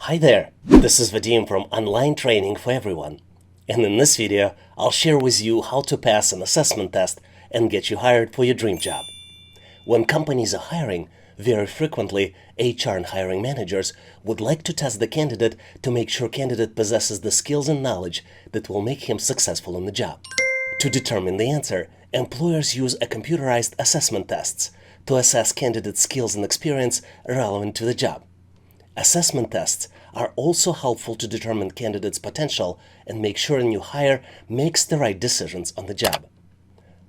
Hi there, this is Vadim from Online Training for Everyone. And in this video, I'll share with you how to pass an assessment test and get you hired for your dream job. When companies are hiring, very frequently, HR and hiring managers would like to test the candidate to make sure candidate possesses the skills and knowledge that will make him successful in the job. To determine the answer, employers use a computerized assessment tests to assess candidates' skills and experience relevant to the job. Assessment tests are also helpful to determine candidates' potential and make sure a new hire makes the right decisions on the job.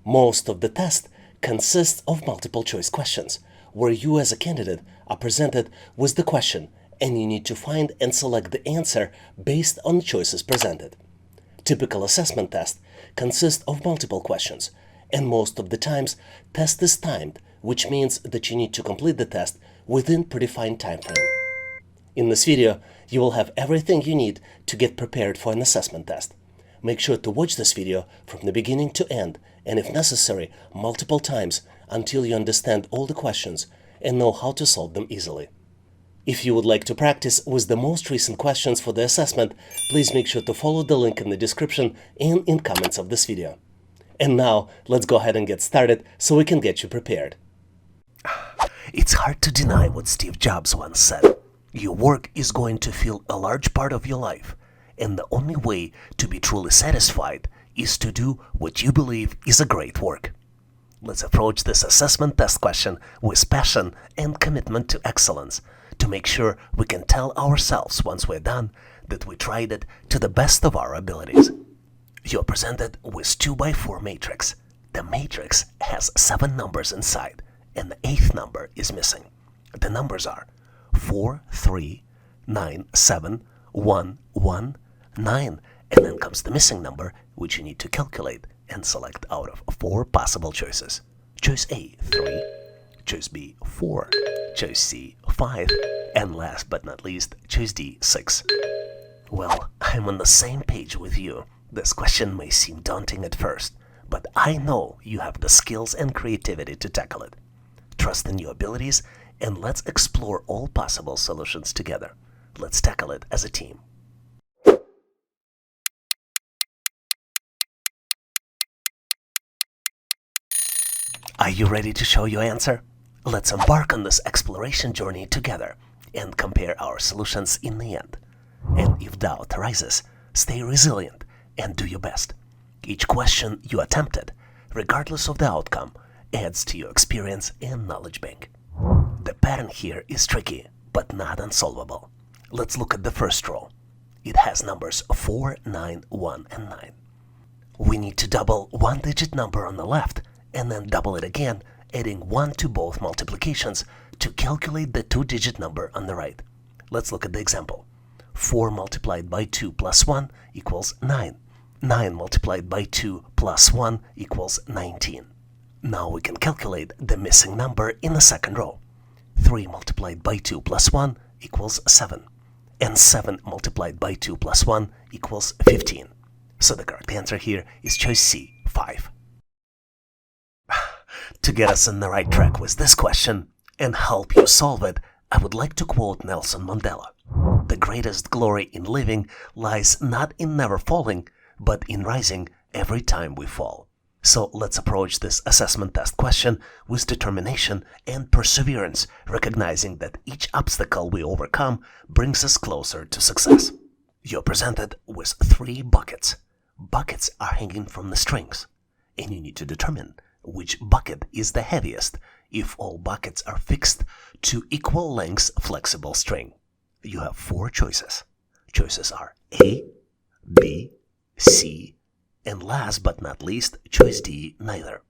Most of the test consists of multiple choice questions, where you as a candidate are presented with the question and you need to find and select the answer based on the choices presented. Typical assessment test consists of multiple questions, and most of the times, test is timed, which means that you need to complete the test within predefined time frame. In this video, you will have everything you need to get prepared for an assessment test. Make sure to watch this video from the beginning to end, and if necessary, multiple times until you understand all the questions and know how to solve them easily. If you would like to practice with the most recent questions for the assessment, please make sure to follow the link in the description and in comments of this video. And now, let's go ahead and get started so we can get you prepared. It's hard to deny what Steve Jobs once said. Your work is going to fill a large part of your life, and the only way to be truly satisfied is to do what you believe is a great work. Let's approach this assessment test question with passion and commitment to excellence to make sure we can tell ourselves once we're done that we tried it to the best of our abilities. You're presented with 2x4 matrix. The matrix has 7 numbers inside, and the 8th number is missing. The numbers are 4, 3, 9, 7, 1, 1, 9, and then comes the missing number, which you need to calculate and select out of 4 possible choices. Choice A, 3, choice B, 4, choice C, 5, and last but not least, choice D, 6. Well, I'm on the same page with you. This question may seem daunting at first, but I know you have the skills and creativity to tackle it. Trust in your abilities, and let's explore all possible solutions together. Let's tackle it as a team. Are you ready to show your answer? Let's embark on this exploration journey together and compare our solutions in the end. And if doubt arises, stay resilient and do your best. Each question you attempted, regardless of the outcome, adds to your experience and knowledge bank. The pattern here is tricky, but not unsolvable. Let's look at the first row. It has numbers 4, 9, 1, and 9. We need to double one digit number on the left and then double it again, adding 1 to both multiplications to calculate the 2-digit number on the right. Let's look at the example. 4 multiplied by 2 plus 1 equals 9. 9 multiplied by 2 plus 1 equals 19. Now we can calculate the missing number in the second row. 3 multiplied by 2 plus 1 equals 7. And 7 multiplied by 2 plus 1 equals 15. So the correct answer here is choice C, 5. To get us on the right track with this question and help you solve it, I would like to quote Nelson Mandela. The greatest glory in living lies not in never falling, but in rising every time we fall. So let's approach this assessment test question with determination and perseverance, recognizing that each obstacle we overcome brings us closer to success. You're presented with 3 buckets. Buckets are hanging from the strings, and you need to determine which bucket is the heaviest if all buckets are fixed to equal lengths flexible string. You have 4 choices. Choices are A, B, C, and last but not least, choice D, neither.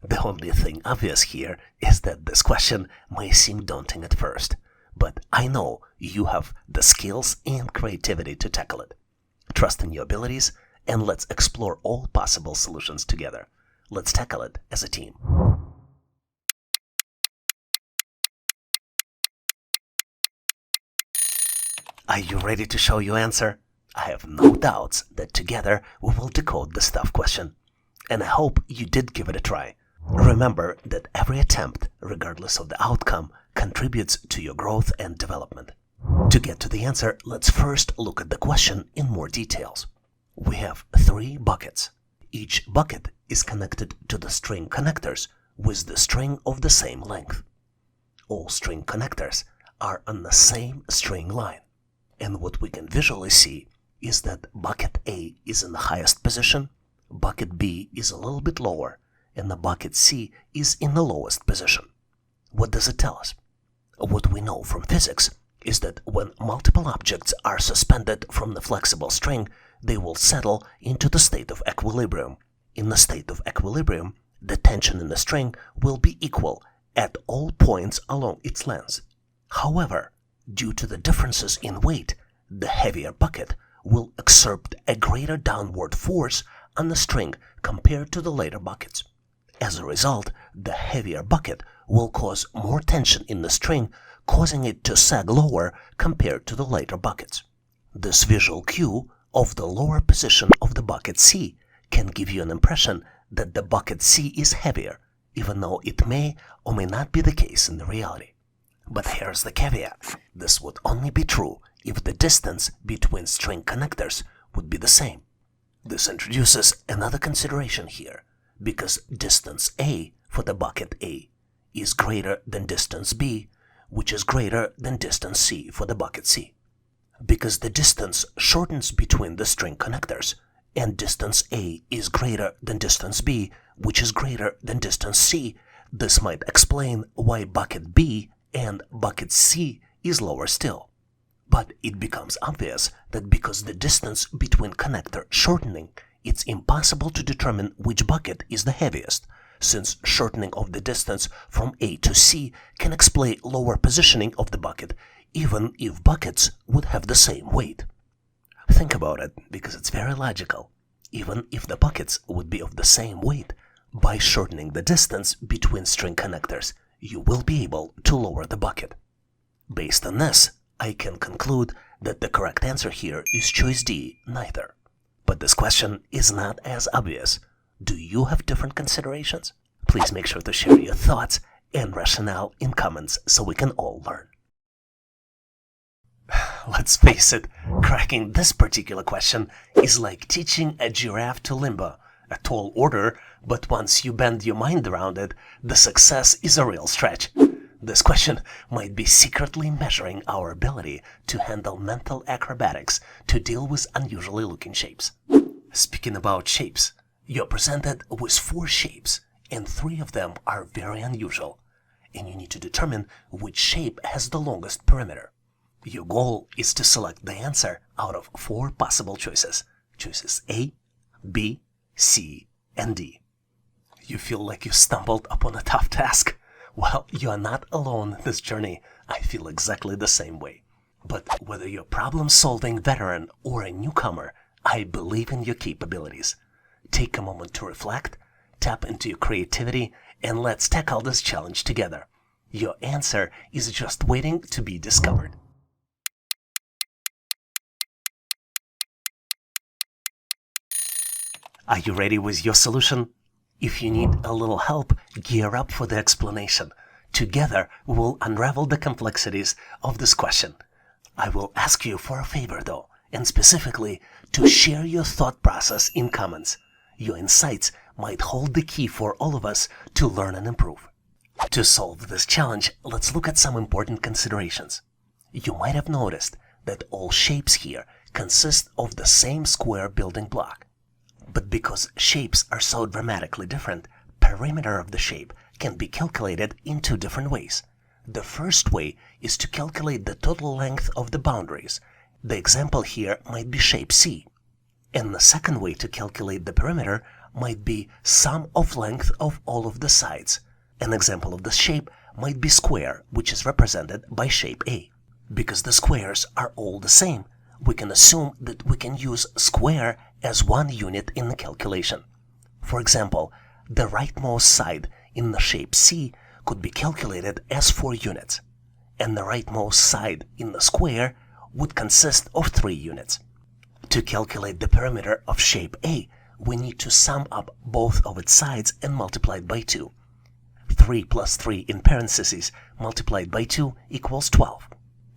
The only thing obvious here is that this question may seem daunting at first, but I know you have the skills and creativity to tackle it. Trust in your abilities, and let's explore all possible solutions together. Let's tackle it as a team. Are you ready to show your answer? I have no doubts that together we will decode this tough question. And I hope you did give it a try. Remember that every attempt, regardless of the outcome, contributes to your growth and development. To get to the answer, let's first look at the question in more details. We have 3 buckets. Each bucket is connected to the string connectors with the string of the same length. All string connectors are on the same string line. And what we can visually see is that bucket A is in the highest position, bucket B is a little bit lower, and the bucket C is in the lowest position. What does it tell us? What we know from physics is that when multiple objects are suspended from the flexible string, they will settle into the state of equilibrium. In the state of equilibrium, the tension in the string will be equal at all points along its length. However, due to the differences in weight, the heavier bucket will exert a greater downward force on the string compared to the lighter buckets. As a result, the heavier bucket will cause more tension in the string, causing it to sag lower compared to the lighter buckets. This visual cue of the lower position of the bucket C can give you an impression that the bucket C is heavier, even though it may or may not be the case in the reality. But here's the caveat. This would only be true if the distance between string connectors would be the same. This introduces another consideration here, because distance A for the bucket A is greater than distance B, which is greater than distance C for the bucket C. Because the distance shortens between the string connectors, and distance A is greater than distance B, which is greater than distance C, this might explain why bucket B and bucket C is lower still. But it becomes obvious that because the distance between connector shortening, it's impossible to determine which bucket is the heaviest, since shortening of the distance from A to C can explain lower positioning of the bucket, even if buckets would have the same weight. Think about it, because it's very logical. Even if the buckets would be of the same weight, by shortening the distance between string connectors, you will be able to lower the bucket. Based on this, I can conclude that the correct answer here is choice D, neither. But this question is not as obvious. Do you have different considerations? Please make sure to share your thoughts and rationale in comments so we can all learn. Let's face it, cracking this particular question is like teaching a giraffe to limber, a tall order, but once you bend your mind around it, the success is a real stretch. This question might be secretly measuring our ability to handle mental acrobatics to deal with unusually looking shapes. Speaking about shapes, you're presented with 4 shapes, and 3 of them are very unusual, and you need to determine which shape has the longest perimeter. Your goal is to select the answer out of 4 possible choices. Choices A, B, C, and D. You feel like you stumbled upon a tough task? Well, you are not alone in this journey. I feel exactly the same way. But whether you're a problem-solving veteran or a newcomer, I believe in your capabilities. Take a moment to reflect, tap into your creativity, and let's tackle this challenge together. Your answer is just waiting to be discovered. Are you ready with your solution? If you need a little help, gear up for the explanation. Together, we will unravel the complexities of this question. I will ask you for a favor though, and specifically to share your thought process in comments. Your insights might hold the key for all of us to learn and improve. To solve this challenge, let's look at some important considerations. You might have noticed that all shapes here consist of the same square building block. But because shapes are so dramatically different, perimeter of the shape can be calculated in 2 different ways. The first way is to calculate the total length of the boundaries. The example here might be shape C. And the second way to calculate the perimeter might be sum of length of all of the sides. An example of this shape might be square, which is represented by shape A. Because the squares are all the same, we can assume that we can use square as 1 unit in the calculation. For example, the rightmost side in the shape C could be calculated as 4 units, and the rightmost side in the square would consist of 3 units. To calculate the perimeter of shape A, we need to sum up both of its sides and multiply it by 2. 3 plus 3 in parentheses multiplied by 2 equals 12.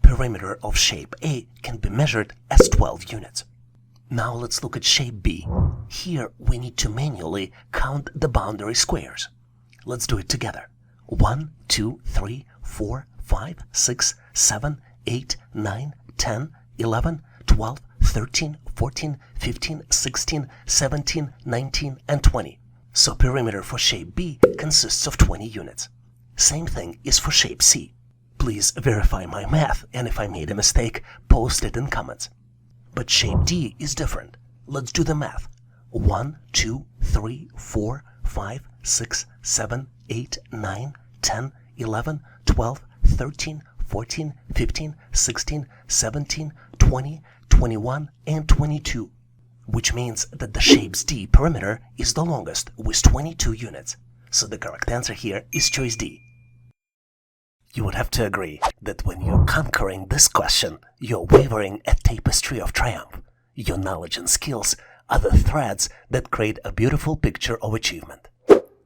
perimeter of shape A can be measured as 12 units. Now let's look at shape B. Here we need to manually count the boundary squares. Let's do it together. 1, 2, 3, 4, 5, 6, 7, 8, 9, 10, 11, 12, 13, 14, 15, 16, 17, 19, and 20. So perimeter for shape B consists of 20 units. Same thing is for shape C. Please verify my math, and if I made a mistake, post it in comments. But shape D is different. Let's do the math. 1, 2, 3, 4, 5, 6, 7, 8, 9, 10, 11, 12, 13, 14, 15, 16, 17, 20, 21, and 22. Which means that the shape's D perimeter is the longest with 22 units. So the correct answer here is choice D. You would have to agree that when you're conquering this question, you're wavering a tapestry of triumph. Your knowledge and skills are the threads that create a beautiful picture of achievement.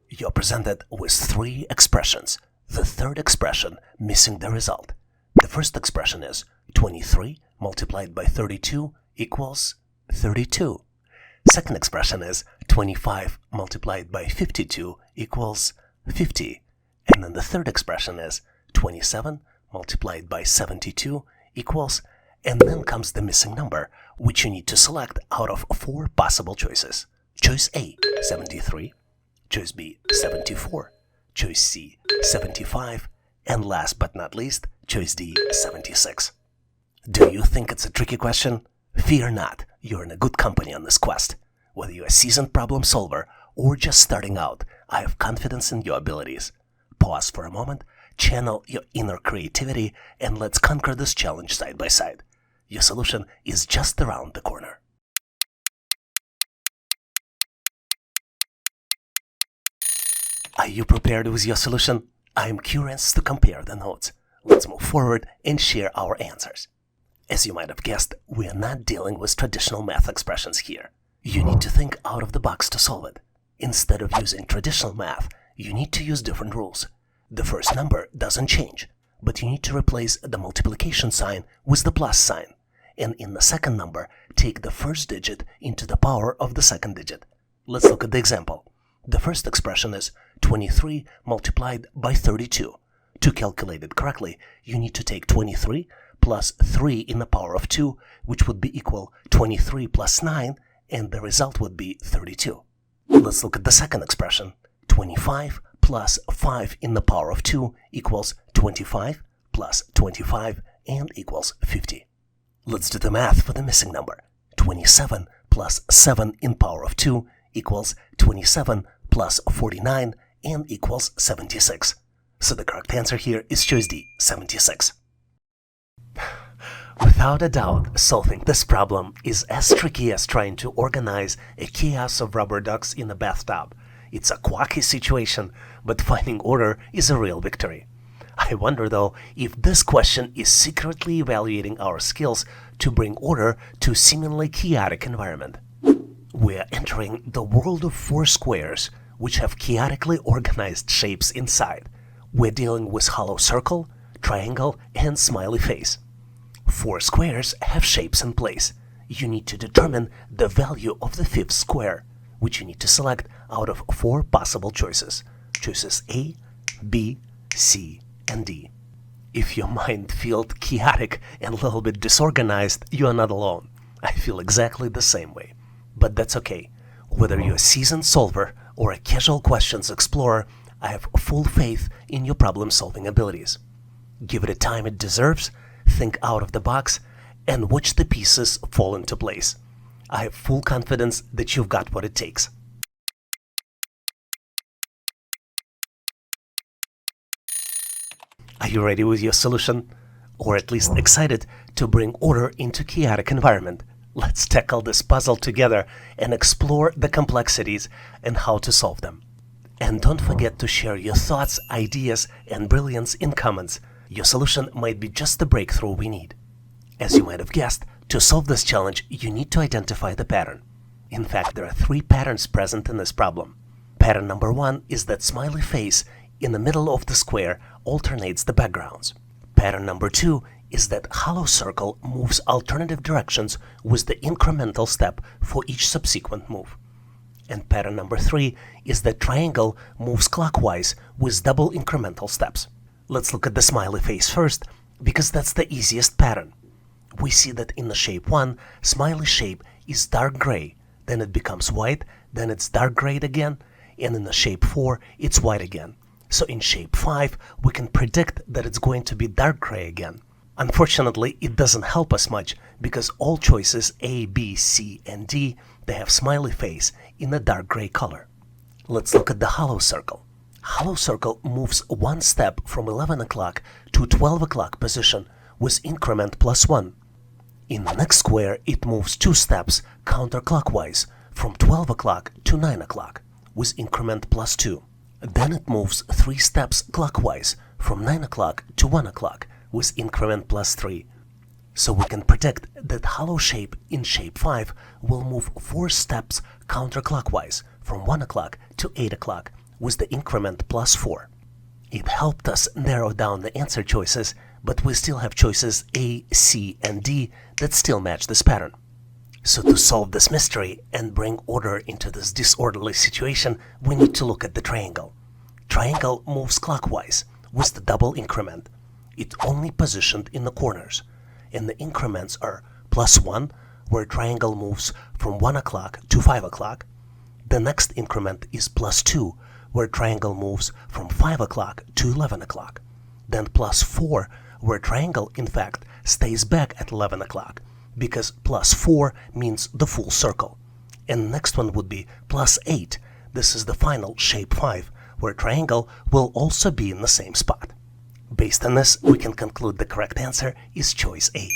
You're presented with 3 expressions, the third expression missing the result. The first expression is 23 multiplied by 32 equals 32. Second expression is 25 multiplied by 52 equals 50. And then the third expression is 27 multiplied by 72 equals, and then comes the missing number, which you need to select out of 4 possible choices. Choice A, 73, choice B, 74, choice C, 75, and last but not least, choice D, 76. Do you think it's a tricky question? Fear not, you're in a good company on this quest. Whether you're a seasoned problem solver or just starting out, I have confidence in your abilities. Pause for a moment, channel your inner creativity, and let's conquer this challenge side by side. Your solution is just around the corner. Are you prepared with your solution? I am curious to compare the notes. Let's move forward and share our answers. As you might have guessed, we are not dealing with traditional math expressions here. You need to think out of the box to solve it. Instead of using traditional math, you need to use different rules. The first number doesn't change, but you need to replace the multiplication sign with the plus sign. And in the second number, take the first digit into the power of the second digit. Let's look at the example. The first expression is 23 multiplied by 32. To calculate it correctly, you need to take 23 plus 3 in the power of 2, which would be equal 23 plus 9, and the result would be 32. Let's look at the second expression. 25 plus 5 in the power of 2 equals 25 plus 25 and equals 50. Let's do the math for the missing number. 27 plus 7 in power of 2 equals 27 plus 49 and equals 76. So the correct answer here is choice D, 76. Without a doubt, solving this problem is as tricky as trying to organize a chaos of rubber ducks in a bathtub. It's a quirky situation, but finding order is a real victory. I wonder though if this question is secretly evaluating our skills to bring order to a seemingly chaotic environment. We are entering the world of 4 squares, which have chaotically organized shapes inside. We're dealing with hollow circle, triangle, and smiley face. 4 squares have shapes in place. You need to determine the value of the 5th square, which you need to select out of 4 possible choices. Choices A, B, C, and D. If your mind feels chaotic and a little bit disorganized, you are not alone. I feel exactly the same way. But that's okay. Whether you're a seasoned solver or a casual questions explorer, I have full faith in your problem-solving abilities. Give it the time it deserves, think out of the box, and watch the pieces fall into place. I have full confidence that you've got what it takes. Are you ready with your solution? Or at least excited to bring order into chaotic environment? Let's tackle this puzzle together and explore the complexities and how to solve them. And don't forget to share your thoughts, ideas, and brilliance in comments. Your solution might be just the breakthrough we need. As you might have guessed, to solve this challenge, you need to identify the pattern. In fact, there are 3 patterns present in this problem. Pattern number 1 is that smiley face in the middle of the square alternates the backgrounds. Pattern number 2 is that hollow circle moves alternative directions with the incremental step for each subsequent move. And pattern number 3 is that triangle moves clockwise with double incremental steps. Let's look at the smiley face first, because that's the easiest pattern. We see that in the shape 1, smiley shape is dark gray, then it becomes white, then it's dark gray again, and in the shape 4, it's white again. So in shape 5, we can predict that it's going to be dark gray again. Unfortunately, it doesn't help us much because all choices A, B, C, and D, they have smiley face in a dark gray color. Let's look at the hollow circle. Hollow circle moves one step from 11 o'clock to 12 o'clock position with increment +1. In the next square, it moves 2 steps counterclockwise from 12 o'clock to 9 o'clock with increment +2. Then it moves 3 steps clockwise from 9 o'clock to 1 o'clock with increment +3. So we can predict that hollow shape in shape 5 will move 4 steps counterclockwise from 1 o'clock to 8 o'clock with the increment +4. It helped us narrow down the answer choices, but we still have choices A, C, and D that still match this pattern. So to solve this mystery and bring order into this disorderly situation, we need to look at the triangle. Triangle moves clockwise with the double increment. It's only positioned in the corners, and the increments are +1, where triangle moves from 1 o'clock to 5 o'clock. The next increment is +2, where triangle moves from 5 o'clock to 11 o'clock. Then +4, where triangle in fact stays back at 11 o'clock, because +4 means the full circle. And the next one would be +8. This is the final shape 5, where triangle will also be in the same spot. Based on this, we can conclude the correct answer is choice A.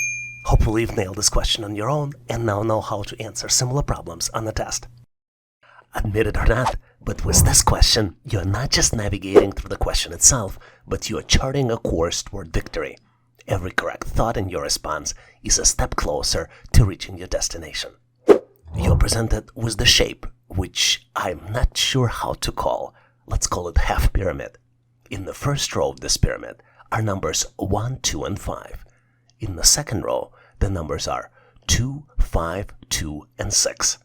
Hopefully you've nailed this question on your own and now know how to answer similar problems on the test. Admit it or not, but with this question, you're not just navigating through the question itself, but you're charting a course toward victory. Every correct thought in your response is a step closer to reaching your destination. You're presented with the shape, which I'm not sure how to call. Let's call it half pyramid. In the first row of this pyramid are numbers 1, 2, and 5. In the second row, the numbers are 2, 5, 2, and 6.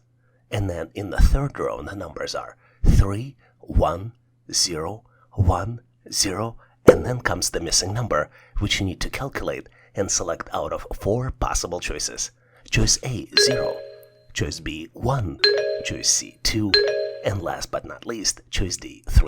And then in the third row, the numbers are 3, 1, 0, 1, 0, and then comes the missing number, which you need to calculate and select out of 4 possible choices. Choice A, 0. Choice B, 1. Choice C, 2. And last but not least, choice D, 3.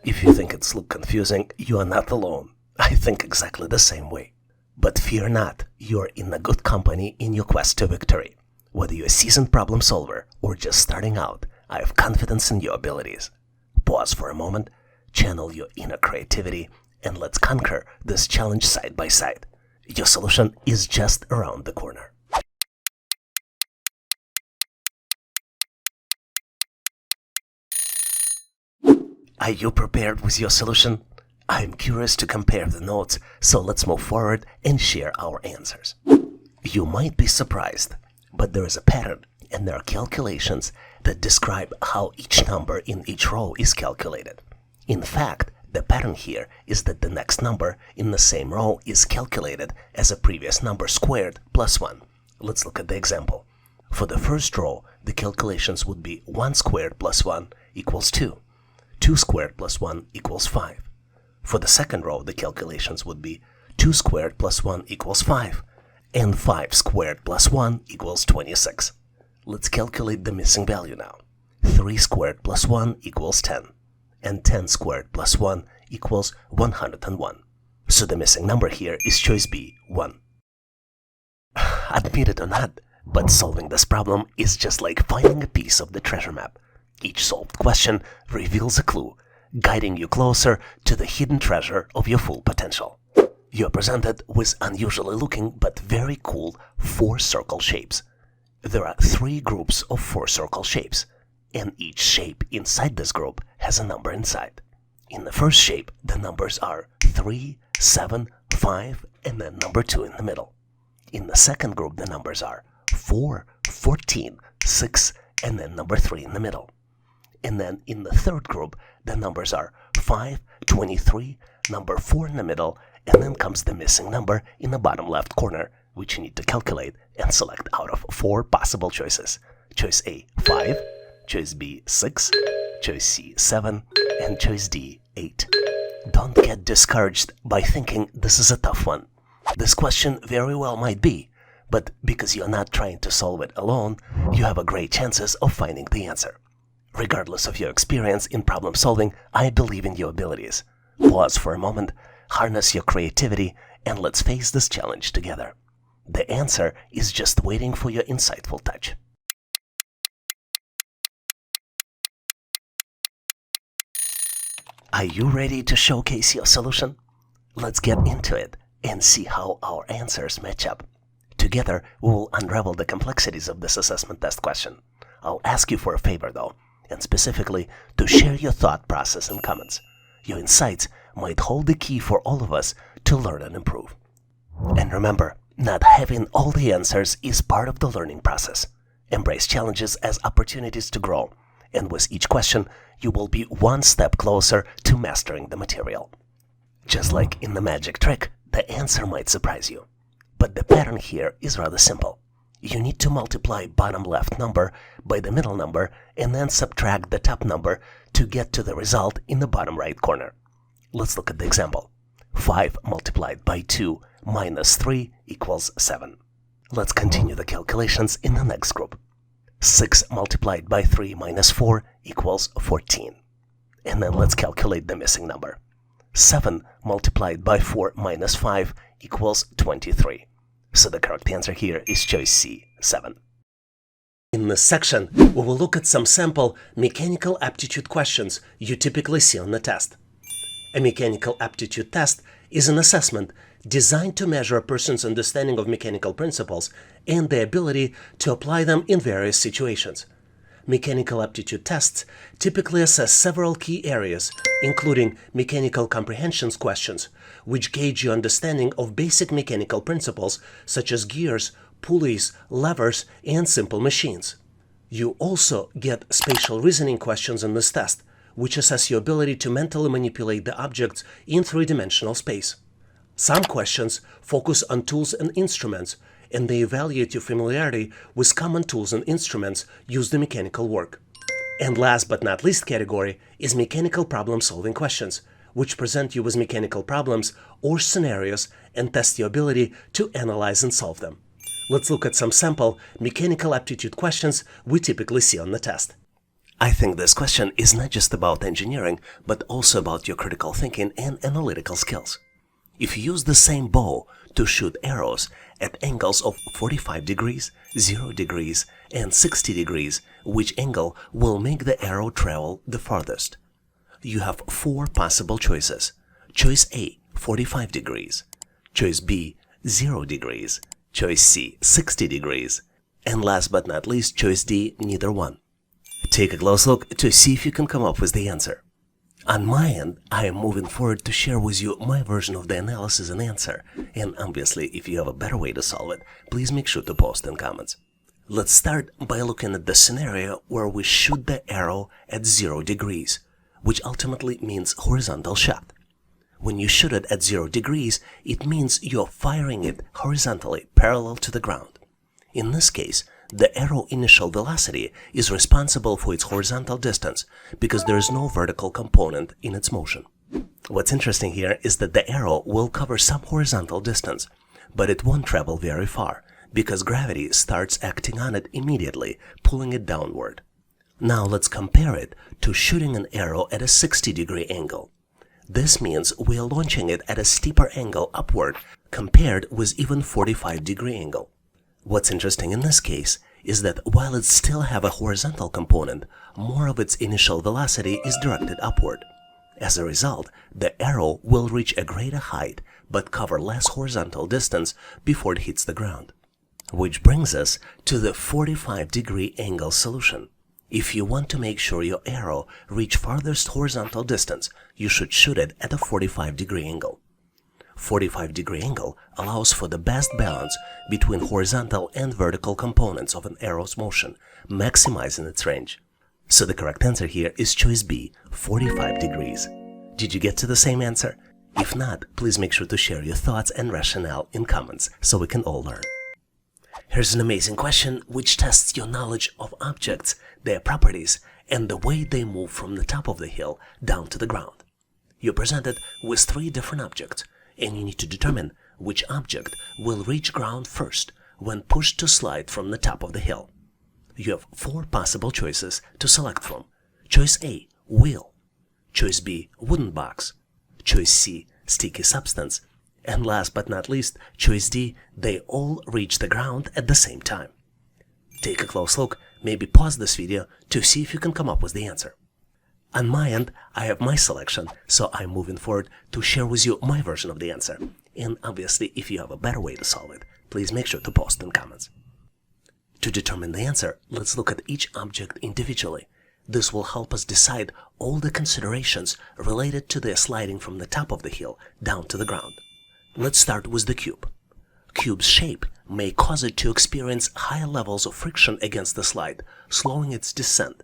If you think it's look confusing, you are not alone. I think exactly the same way. But fear not, you're in a good company in your quest to victory. Whether you're a seasoned problem solver or just starting out, I have confidence in your abilities. Pause for a moment, channel your inner creativity, and let's conquer this challenge side by side. Your solution is just around the corner. Are you prepared with your solution? I'm curious to compare the notes, so let's move forward and share our answers. You might be surprised, but there is a pattern and there are calculations that describe how each number in each row is calculated. In fact, the pattern here is that the next number in the same row is calculated as a previous number squared plus 1. Let's look at the example. For the first row, the calculations would be 1 squared plus 1 equals 2. 2 squared plus 1 equals 5. For the second row, the calculations would be 2 squared plus 1 equals 5, and 5 squared plus 1 equals 26. Let's calculate the missing value now. 3 squared plus 1 equals 10, and 10 squared plus 1 equals 101. So the missing number here is choice B, 1. Admit it or not, but solving this problem is just like finding a piece of the treasure map. Each solved question reveals a clue, guiding you closer to the hidden treasure of your full potential. You're presented with unusually looking but very cool 4 circle shapes. There are 3 groups of 4 circle shapes, and each shape inside this group has a number inside. In the first shape, the numbers are 3, 7, 5, and then number 2 in the middle. In the second group, the numbers are 4, 14, 6, and then number 3 in the middle. And then in the third group, the numbers are 5, 23, number 4 in the middle, and then comes the missing number in the bottom left corner, which you need to calculate and select out of 4 possible choices. Choice A, 5, choice B, 6, choice C, 7, and choice D, 8. Don't get discouraged by thinking this is a tough one. This question very well might be, but because you're not trying to solve it alone, you have a great chances of finding the answer. Regardless of your experience in problem solving, I believe in your abilities. Pause for a moment, harness your creativity, and let's face this challenge together. The answer is just waiting for your insightful touch. Are you ready to showcase your solution? Let's get into it and see how our answers match up. Together, we will unravel the complexities of this assessment test question. I'll ask you for a favor though, and specifically to share your thought process and comments. Your insights might hold the key for all of us to learn and improve. And remember, not having all the answers is part of the learning process. Embrace challenges as opportunities to grow, and with each question, you will be one step closer to mastering the material. Just like in the magic trick, the answer might surprise you. But the pattern here is rather simple. You need to multiply bottom left number by the middle number and then subtract the top number to get to the result in the bottom right corner. Let's look at the example. 5 multiplied by 2 minus 3 equals 7. Let's continue the calculations in the next group. 6 multiplied by 3 minus 4 equals 14. And then let's calculate the missing number. 7 multiplied by 4 minus 5 equals 23. So the correct answer here is choice C, 7. In this section, we will look at some sample mechanical aptitude questions you typically see on the test. A mechanical aptitude test is an assessment designed to measure a person's understanding of mechanical principles and the ability to apply them in various situations. Mechanical aptitude tests typically assess several key areas, including mechanical comprehensions questions, which gauge your understanding of basic mechanical principles such as gears, pulleys, levers, and simple machines. You also get spatial reasoning questions in this test, which assess your ability to mentally manipulate the objects in three-dimensional space. Some questions focus on tools and instruments, and they evaluate your familiarity with common tools and instruments used in mechanical work. And last but not least category is mechanical problem-solving questions, which present you with mechanical problems or scenarios and test your ability to analyze and solve them. Let's look at some sample mechanical aptitude questions we typically see on the test. I think this question is not just about engineering, but also about your critical thinking and analytical skills. If you use the same bow to shoot arrows at angles of 45 degrees, 0 degrees, and 60 degrees, which angle will make the arrow travel the farthest? You have 4 possible choices. Choice A, 45 degrees. Choice B, 0 degrees. Choice C, 60 degrees. And last but not least, choice D, neither one. Take a close look to see if you can come up with the answer. On my end, I am moving forward to share with you my version of the analysis and answer, and obviously if you have a better way to solve it, please make sure to post in comments. Let's start by looking at the scenario where we shoot the arrow at 0 degrees, which ultimately means horizontal shot. When you shoot it at 0 degrees, it means you're firing it horizontally parallel to the ground. In this case, the arrow initial velocity is responsible for its horizontal distance because there is no vertical component in its motion. What's interesting here is that the arrow will cover some horizontal distance, but it won't travel very far because gravity starts acting on it immediately, pulling it downward. Now let's compare it to shooting an arrow at a 60-degree angle. This means we are launching it at a steeper angle upward compared with even 45-degree angle. What's interesting in this case is that while it still have a horizontal component, more of its initial velocity is directed upward. As a result, the arrow will reach a greater height but cover less horizontal distance before it hits the ground. Which brings us to the 45-degree angle solution. If you want to make sure your arrow reach farthest horizontal distance, you should shoot it at a 45-degree angle. 45-degree angle allows for the best balance between horizontal and vertical components of an arrow's motion, maximizing its range. So the correct answer here is choice B, 45 degrees. Did you get to the same answer? If not, please make sure to share your thoughts and rationale in comments so we can all learn. Here's an amazing question which tests your knowledge of objects, their properties, and the way they move from the top of the hill down to the ground. You're presented with 3 different objects, and you need to determine which object will reach ground first when pushed to slide from the top of the hill. You have 4 possible choices to select from. Choice A, wheel. Choice B, wooden box. Choice C, sticky substance. And last but not least, choice D, they all reach the ground at the same time. Take a close look, maybe pause this video to see if you can come up with the answer. On my end, I have my selection, so I'm moving forward to share with you my version of the answer. And obviously, if you have a better way to solve it, please make sure to post in comments. To determine the answer, let's look at each object individually. This will help us decide all the considerations related to their sliding from the top of the hill down to the ground. Let's start with the cube. Cube's shape may cause it to experience higher levels of friction against the slide, slowing its descent.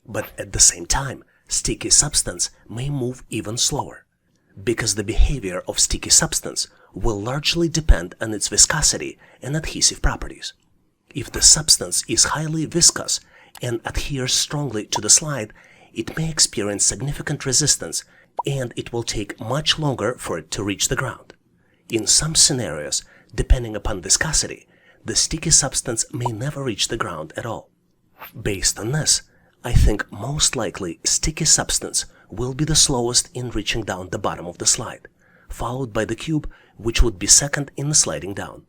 But at the same time, sticky substance may move even slower, because the behavior of sticky substance will largely depend on its viscosity and adhesive properties. If the substance is highly viscous and adheres strongly to the slide, it may experience significant resistance, and it will take much longer for it to reach the ground. In some scenarios, depending upon viscosity, the sticky substance may never reach the ground at all. Based on this, I think most likely sticky substance will be the slowest in reaching down the bottom of the slide, followed by the cube, which would be second in the sliding down.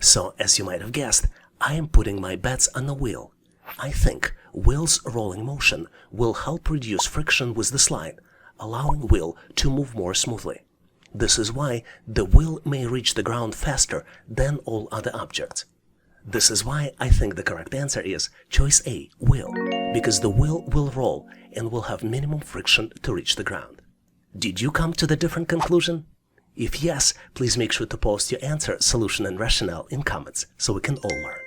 So, as you might have guessed, I am putting my bets on the wheel. I think wheel's rolling motion will help reduce friction with the slide, allowing wheel to move more smoothly. This is why the wheel may reach the ground faster than all other objects. This is why I think the correct answer is choice A, wheel, because the wheel will roll and will have minimum friction to reach the ground. Did you come to the different conclusion? If yes, please make sure to post your answer, solution, and rationale in comments so we can all learn.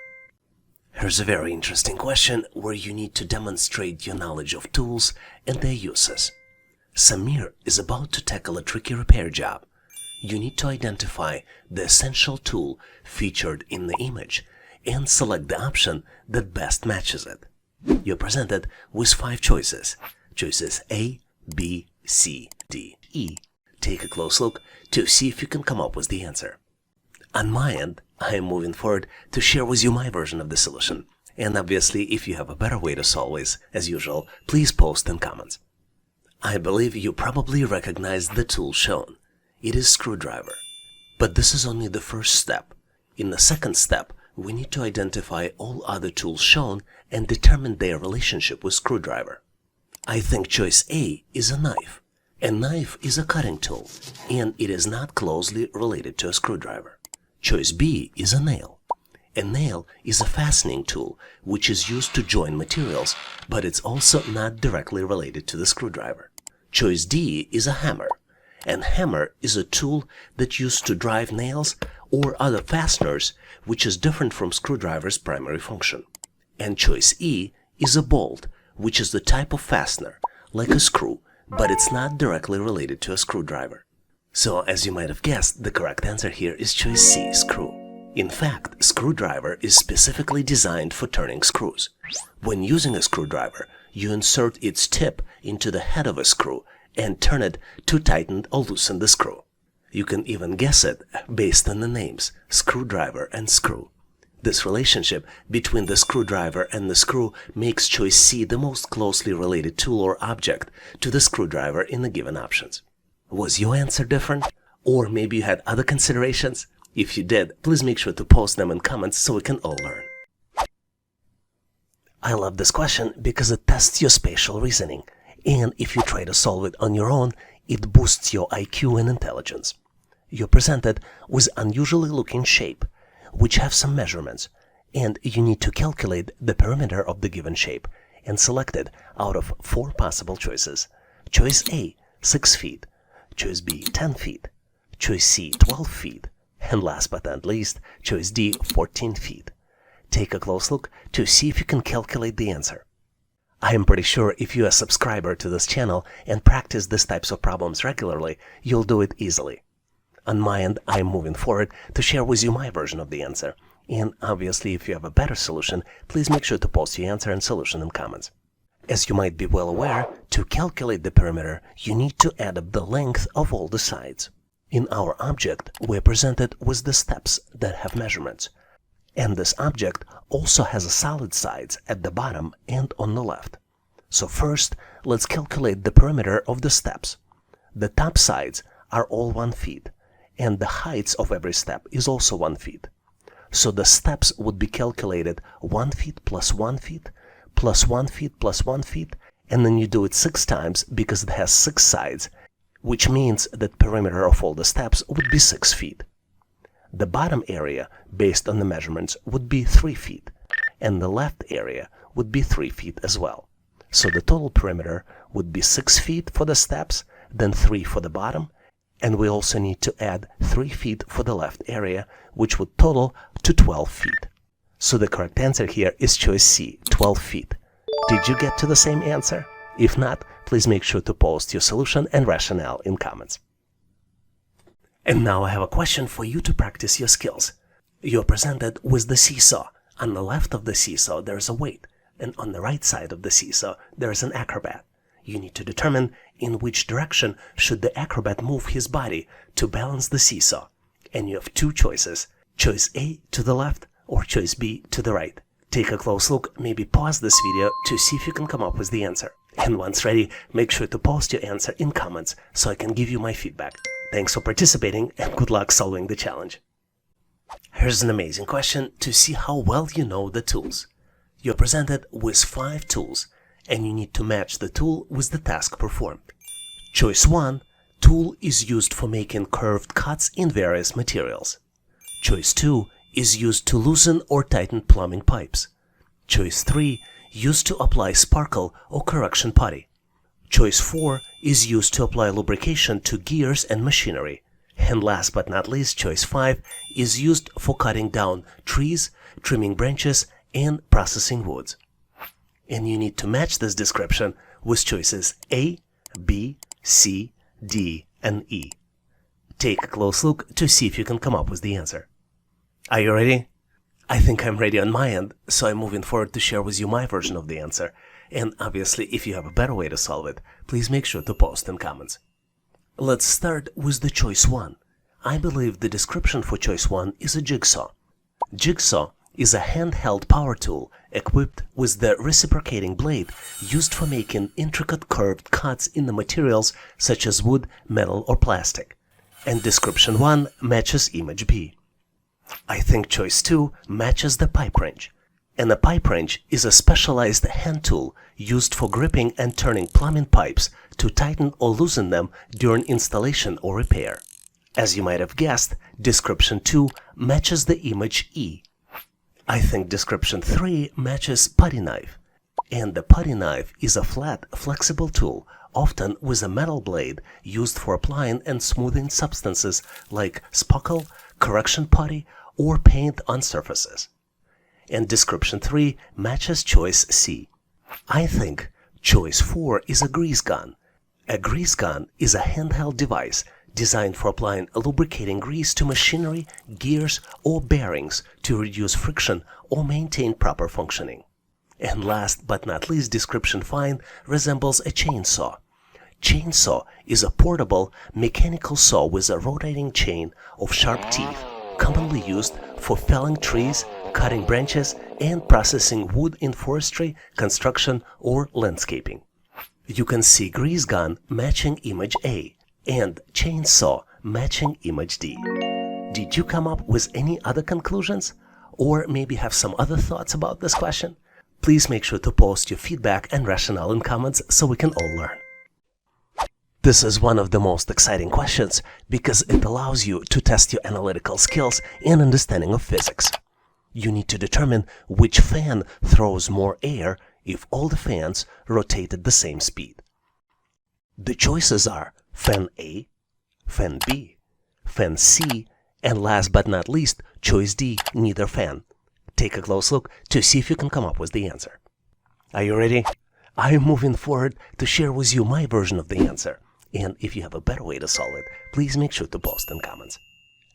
Here's a very interesting question where you need to demonstrate your knowledge of tools and their uses. Samir is about to tackle a tricky repair job. You need to identify the essential tool featured in the image and select the option that best matches it. You're presented with 5 choices. Choices A, B, C, D, E. Take a close look to see if you can come up with the answer. On my end, I am moving forward to share with you my version of the solution. And obviously, if you have a better way to solve this, as usual, please post in comments. I believe you probably recognize the tool shown. It is screwdriver. But this is only the first step. In the second step, we need to identify all other tools shown and determine their relationship with screwdriver. I think choice A is a knife. A knife is a cutting tool, and it is not closely related to a screwdriver. Choice B is a nail. A nail is a fastening tool which is used to join materials, but it's also not directly related to the screwdriver. Choice D is a hammer. And hammer is a tool that's used to drive nails or other fasteners, which is different from screwdriver's primary function. And choice E is a bolt, which is the type of fastener, like a screw, but it's not directly related to a screwdriver. So, as you might have guessed, the correct answer here is choice C, screw. In fact, screwdriver is specifically designed for turning screws. When using a screwdriver, you insert its tip into the head of a screw and turn it to tighten or loosen the screw. You can even guess it based on the names, screwdriver and screw. This relationship between the screwdriver and the screw makes choice C the most closely related tool or object to the screwdriver in the given options. Was your answer different? Or maybe you had other considerations? If you did, please make sure to post them in comments so we can all learn. I love this question because it tests your spatial reasoning, and if you try to solve it on your own, it boosts your IQ and intelligence. You're presented with unusually looking shape, which have some measurements, and you need to calculate the perimeter of the given shape and select it out of 4 possible choices. Choice A, 6 feet. Choice B, 10 feet. Choice C, 12 feet. And last but not least, choice D, 14 feet. Take a close look to see if you can calculate the answer. I am pretty sure if you're a subscriber to this channel and practice these types of problems regularly, you'll do it easily. On my end, I am moving forward to share with you my version of the answer. And obviously, if you have a better solution, please make sure to post your answer and solution in comments. As you might be well aware, to calculate the perimeter, you need to add up the length of all the sides. In our object, we're presented with the steps that have measurements. And this object also has a solid sides at the bottom and on the left. So first, let's calculate the perimeter of the steps. The top sides are all 1 feet, and the heights of every step is also 1 feet. So the steps would be calculated 1 feet plus 1 feet plus 1 feet plus 1 feet, and then you do it 6 times because it has 6 sides, which means that perimeter of all the steps would be 6 feet. The bottom area, based on the measurements, would be 3 feet, and the left area would be 3 feet as well. So the total perimeter would be 6 feet for the steps, then 3 for the bottom, and we also need to add 3 feet for the left area, which would total to 12 feet. So the correct answer here is choice C, 12 feet. Did you get to the same answer? If not, please make sure to post your solution and rationale in comments. And now I have a question for you to practice your skills. You're presented with the seesaw. On the left of the seesaw there is a weight, and on the right side of the seesaw there is an acrobat. You need to determine in which direction should the acrobat move his body to balance the seesaw. And you have 2 choices, choice A to the left or choice B to the right. Take a close look, maybe pause this video to see if you can come up with the answer. And once ready, make sure to post your answer in comments so I can give you my feedback. Thanks for participating and good luck solving the challenge. Here's an amazing question to see how well you know the tools. You're presented with 5 tools and you need to match the tool with the task performed. Choice 1, tool is used for making curved cuts in various materials. Choice 2 is used to loosen or tighten plumbing pipes. Choice 3, used to apply sparkle or correction putty. Choice 4 is used to apply lubrication to gears and machinery. And last but not least, choice 5 is used for cutting down trees, trimming branches, and processing woods. And you need to match this description with choices A, B, C, D, and E. Take a close look to see if you can come up with the answer. Are you ready? I think I'm ready on my end, so I'm moving forward to share with you my version of the answer. And obviously, if you have a better way to solve it, please make sure to post in comments. Let's start with the choice 1. I believe the description for choice 1 is a jigsaw. Jigsaw is a handheld power tool equipped with the reciprocating blade used for making intricate curved cuts in the materials such as wood, metal, or plastic. And description 1 matches image B. I think choice 2 matches the pipe wrench. And a pipe wrench is a specialized hand tool used for gripping and turning plumbing pipes to tighten or loosen them during installation or repair. As you might have guessed, description 2 matches the image E. I think description 3 matches putty knife. And the putty knife is a flat, flexible tool, often with a metal blade used for applying and smoothing substances like spackle, correction putty, or paint on surfaces. And description 3 matches choice C. I think choice 4 is a grease gun. A grease gun is a handheld device designed for applying lubricating grease to machinery, gears, or bearings to reduce friction or maintain proper functioning. And last but not least, description 5 resembles a chainsaw. Chainsaw is a portable mechanical saw with a rotating chain of sharp teeth, commonly used for felling trees, cutting branches, and processing wood in forestry, construction, or landscaping. You can see grease gun matching image A and chainsaw matching image D. Did you come up with any other conclusions? Or maybe have some other thoughts about this question? Please make sure to post your feedback and rationale in comments so we can all learn. This is one of the most exciting questions because it allows you to test your analytical skills and understanding of physics. You need to determine which fan throws more air if all the fans rotate at the same speed. The choices are fan A, fan B, fan C, and last but not least, choice D, neither fan. Take a close look to see if you can come up with the answer. Are you ready? I'm moving forward to share with you my version of the answer. And if you have a better way to solve it, please make sure to post in comments.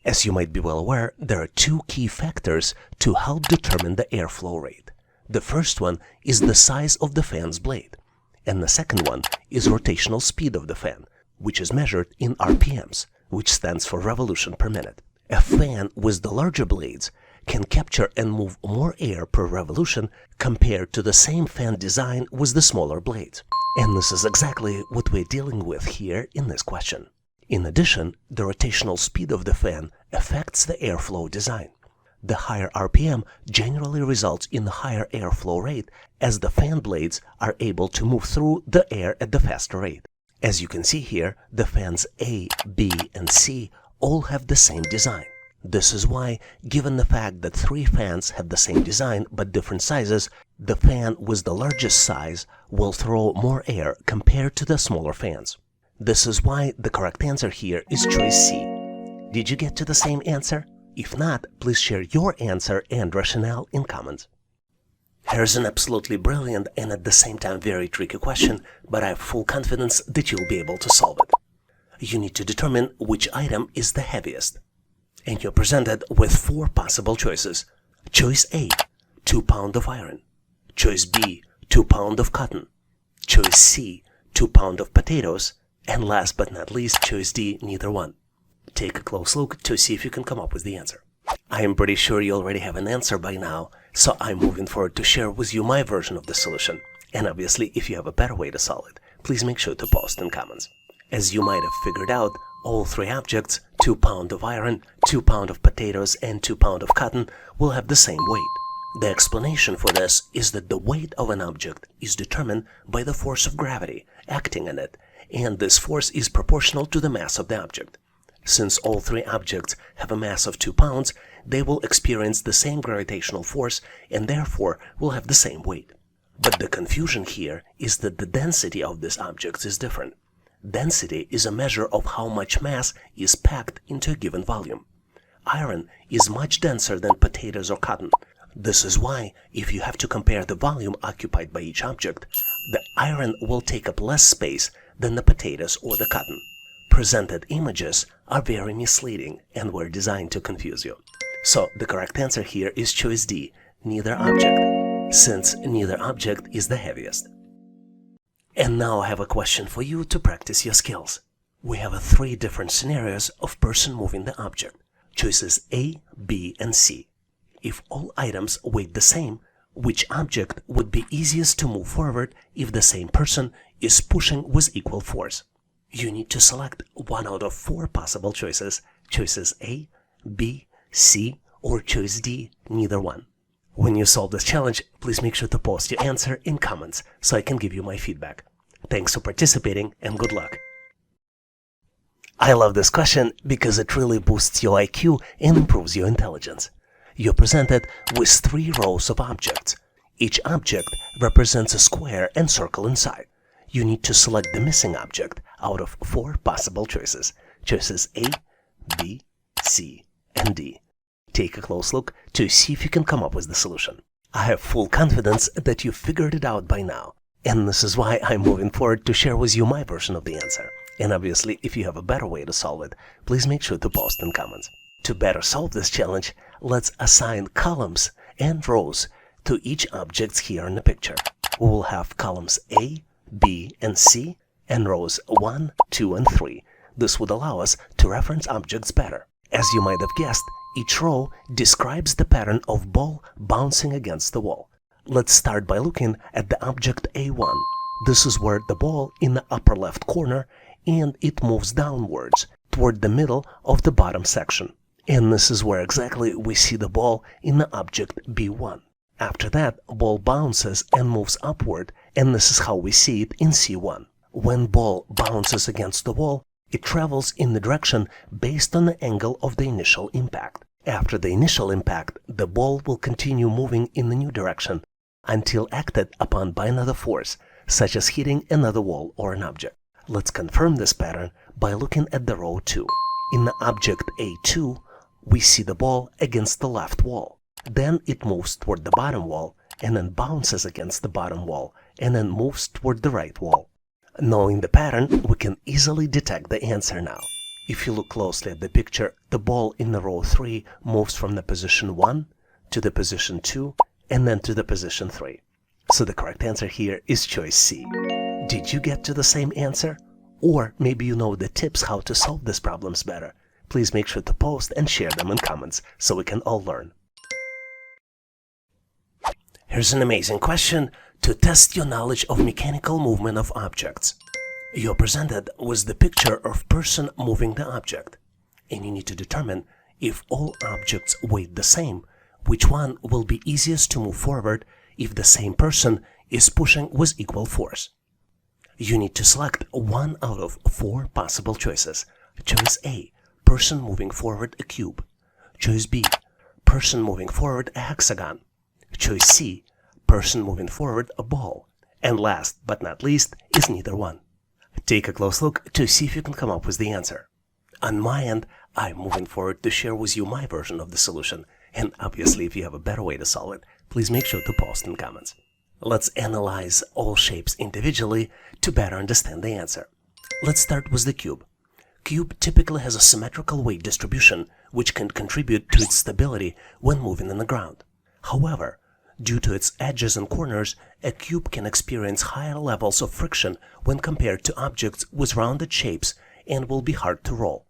As you might be well aware, there are two key factors to help determine the airflow rate. The first one is the size of the fan's blade, and the second one is rotational speed of the fan, which is measured in RPMs, which stands for revolution per minute. A fan with the larger blades can capture and move more air per revolution compared to the same fan design with the smaller blades. And this is exactly what we're dealing with here in this question. In addition, the rotational speed of the fan affects the airflow design. The higher RPM generally results in a higher airflow rate as the fan blades are able to move through the air at the faster rate. As you can see here, the fans A, B, and C all have the same design. This is why, given the fact that three fans have the same design but different sizes, the fan with the largest size will throw more air compared to the smaller fans. This is why the correct answer here is choice C. Did you get to the same answer? If not, please share your answer and rationale in comments. Here's an absolutely brilliant and at the same time very tricky question, but I have full confidence that you'll be able to solve it. You need to determine which item is the heaviest. And you're presented with four possible choices. Choice A, 2 pounds of iron. Choice B, 2 pounds of cotton. Choice C, 2 pounds of potatoes. And last but not least, choice D, neither one. Take a close look to see if you can come up with the answer. I am pretty sure you already have an answer by now, so I'm moving forward to share with you my version of the solution. And obviously, if you have a better way to solve it, please make sure to post in comments. As you might have figured out, all three objects, 2 pounds of iron, 2 pounds of potatoes, and 2 pounds of cotton, will have the same weight. The explanation for this is that the weight of an object is determined by the force of gravity acting on it, and this force is proportional to the mass of the object. Since all three objects have a mass of 2 pounds, they will experience the same gravitational force and therefore will have the same weight. But the confusion here is that the density of these objects is different. Density is a measure of how much mass is packed into a given volume. Iron is much denser than potatoes or cotton. This is why, if you have to compare the volume occupied by each object, the iron will take up less space than the potatoes or the cotton. Presented images are very misleading and were designed to confuse you. So the correct answer here is choice D, neither object, since neither object is the heaviest. And now I have a question for you to practice your skills. We have three different scenarios of person moving the object, choices A, B, and C. If all items weigh the same, which object would be easiest to move forward if the same person is pushing with equal force? You need to select one out of four possible choices, choices A, B, C, or choice D, neither one. When you solve this challenge, please make sure to post your answer in comments so I can give you my feedback. Thanks for participating and good luck. I love this question because it really boosts your IQ and improves your intelligence. You're presented with 3 rows of objects. Each object represents a square and circle inside. You need to select the missing object out of 4 possible choices, choices A, B, C, and D. Take a close look to see if you can come up with the solution. I have full confidence that you've figured it out by now, and this is why I'm moving forward to share with you my version of the answer. And obviously, if you have a better way to solve it, please make sure to post in comments. To better solve this challenge, let's assign columns and rows to each object here in the picture. We will have columns A, B, and C, and rows 1, 2, and 3. This would allow us to reference objects better. As you might have guessed, each row describes the pattern of ball bouncing against the wall. Let's start by looking at the object A1. This is where the ball in the upper left corner, and it moves downwards toward the middle of the bottom section. And this is where exactly we see the ball in the object B1. After that, ball bounces and moves upward, and this is how we see it in C1. When ball bounces against the wall, it travels in the direction based on the angle of the initial impact. After the initial impact, the ball will continue moving in the new direction until acted upon by another force, such as hitting another wall or an object. Let's confirm this pattern by looking at the row 2. In the object A2, we see the ball against the left wall. Then it moves toward the bottom wall and then bounces against the bottom wall and then moves toward the right wall. Knowing the pattern, we can easily detect the answer now. If you look closely at the picture, the ball in the row 3 moves from the position 1 to the position 2 and then to the position 3. So the correct answer here is choice C. Did you get to the same answer? Or maybe you know the tips how to solve these problems better. Please make sure to post and share them in comments so we can all learn. Here's an amazing question to test your knowledge of mechanical movement of objects. You're presented with the picture of person moving the object, and you need to determine if all objects weigh the same, which one will be easiest to move forward if the same person is pushing with equal force. You need to select one out of 4 possible choices. Choice A, person moving forward a cube. Choice B, person moving forward a hexagon. Choice C, person moving forward a ball. And last but not least is neither one. Take a close look to see if you can come up with the answer. On my end, I'm moving forward to share with you my version of the solution, and obviously if you have a better way to solve it, please make sure to post in comments. Let's analyze all shapes individually to better understand the answer. Let's start with the cube. Cube typically has a symmetrical weight distribution which can contribute to its stability when moving on the ground. However, due to its edges and corners, a cube can experience higher levels of friction when compared to objects with rounded shapes and will be hard to roll.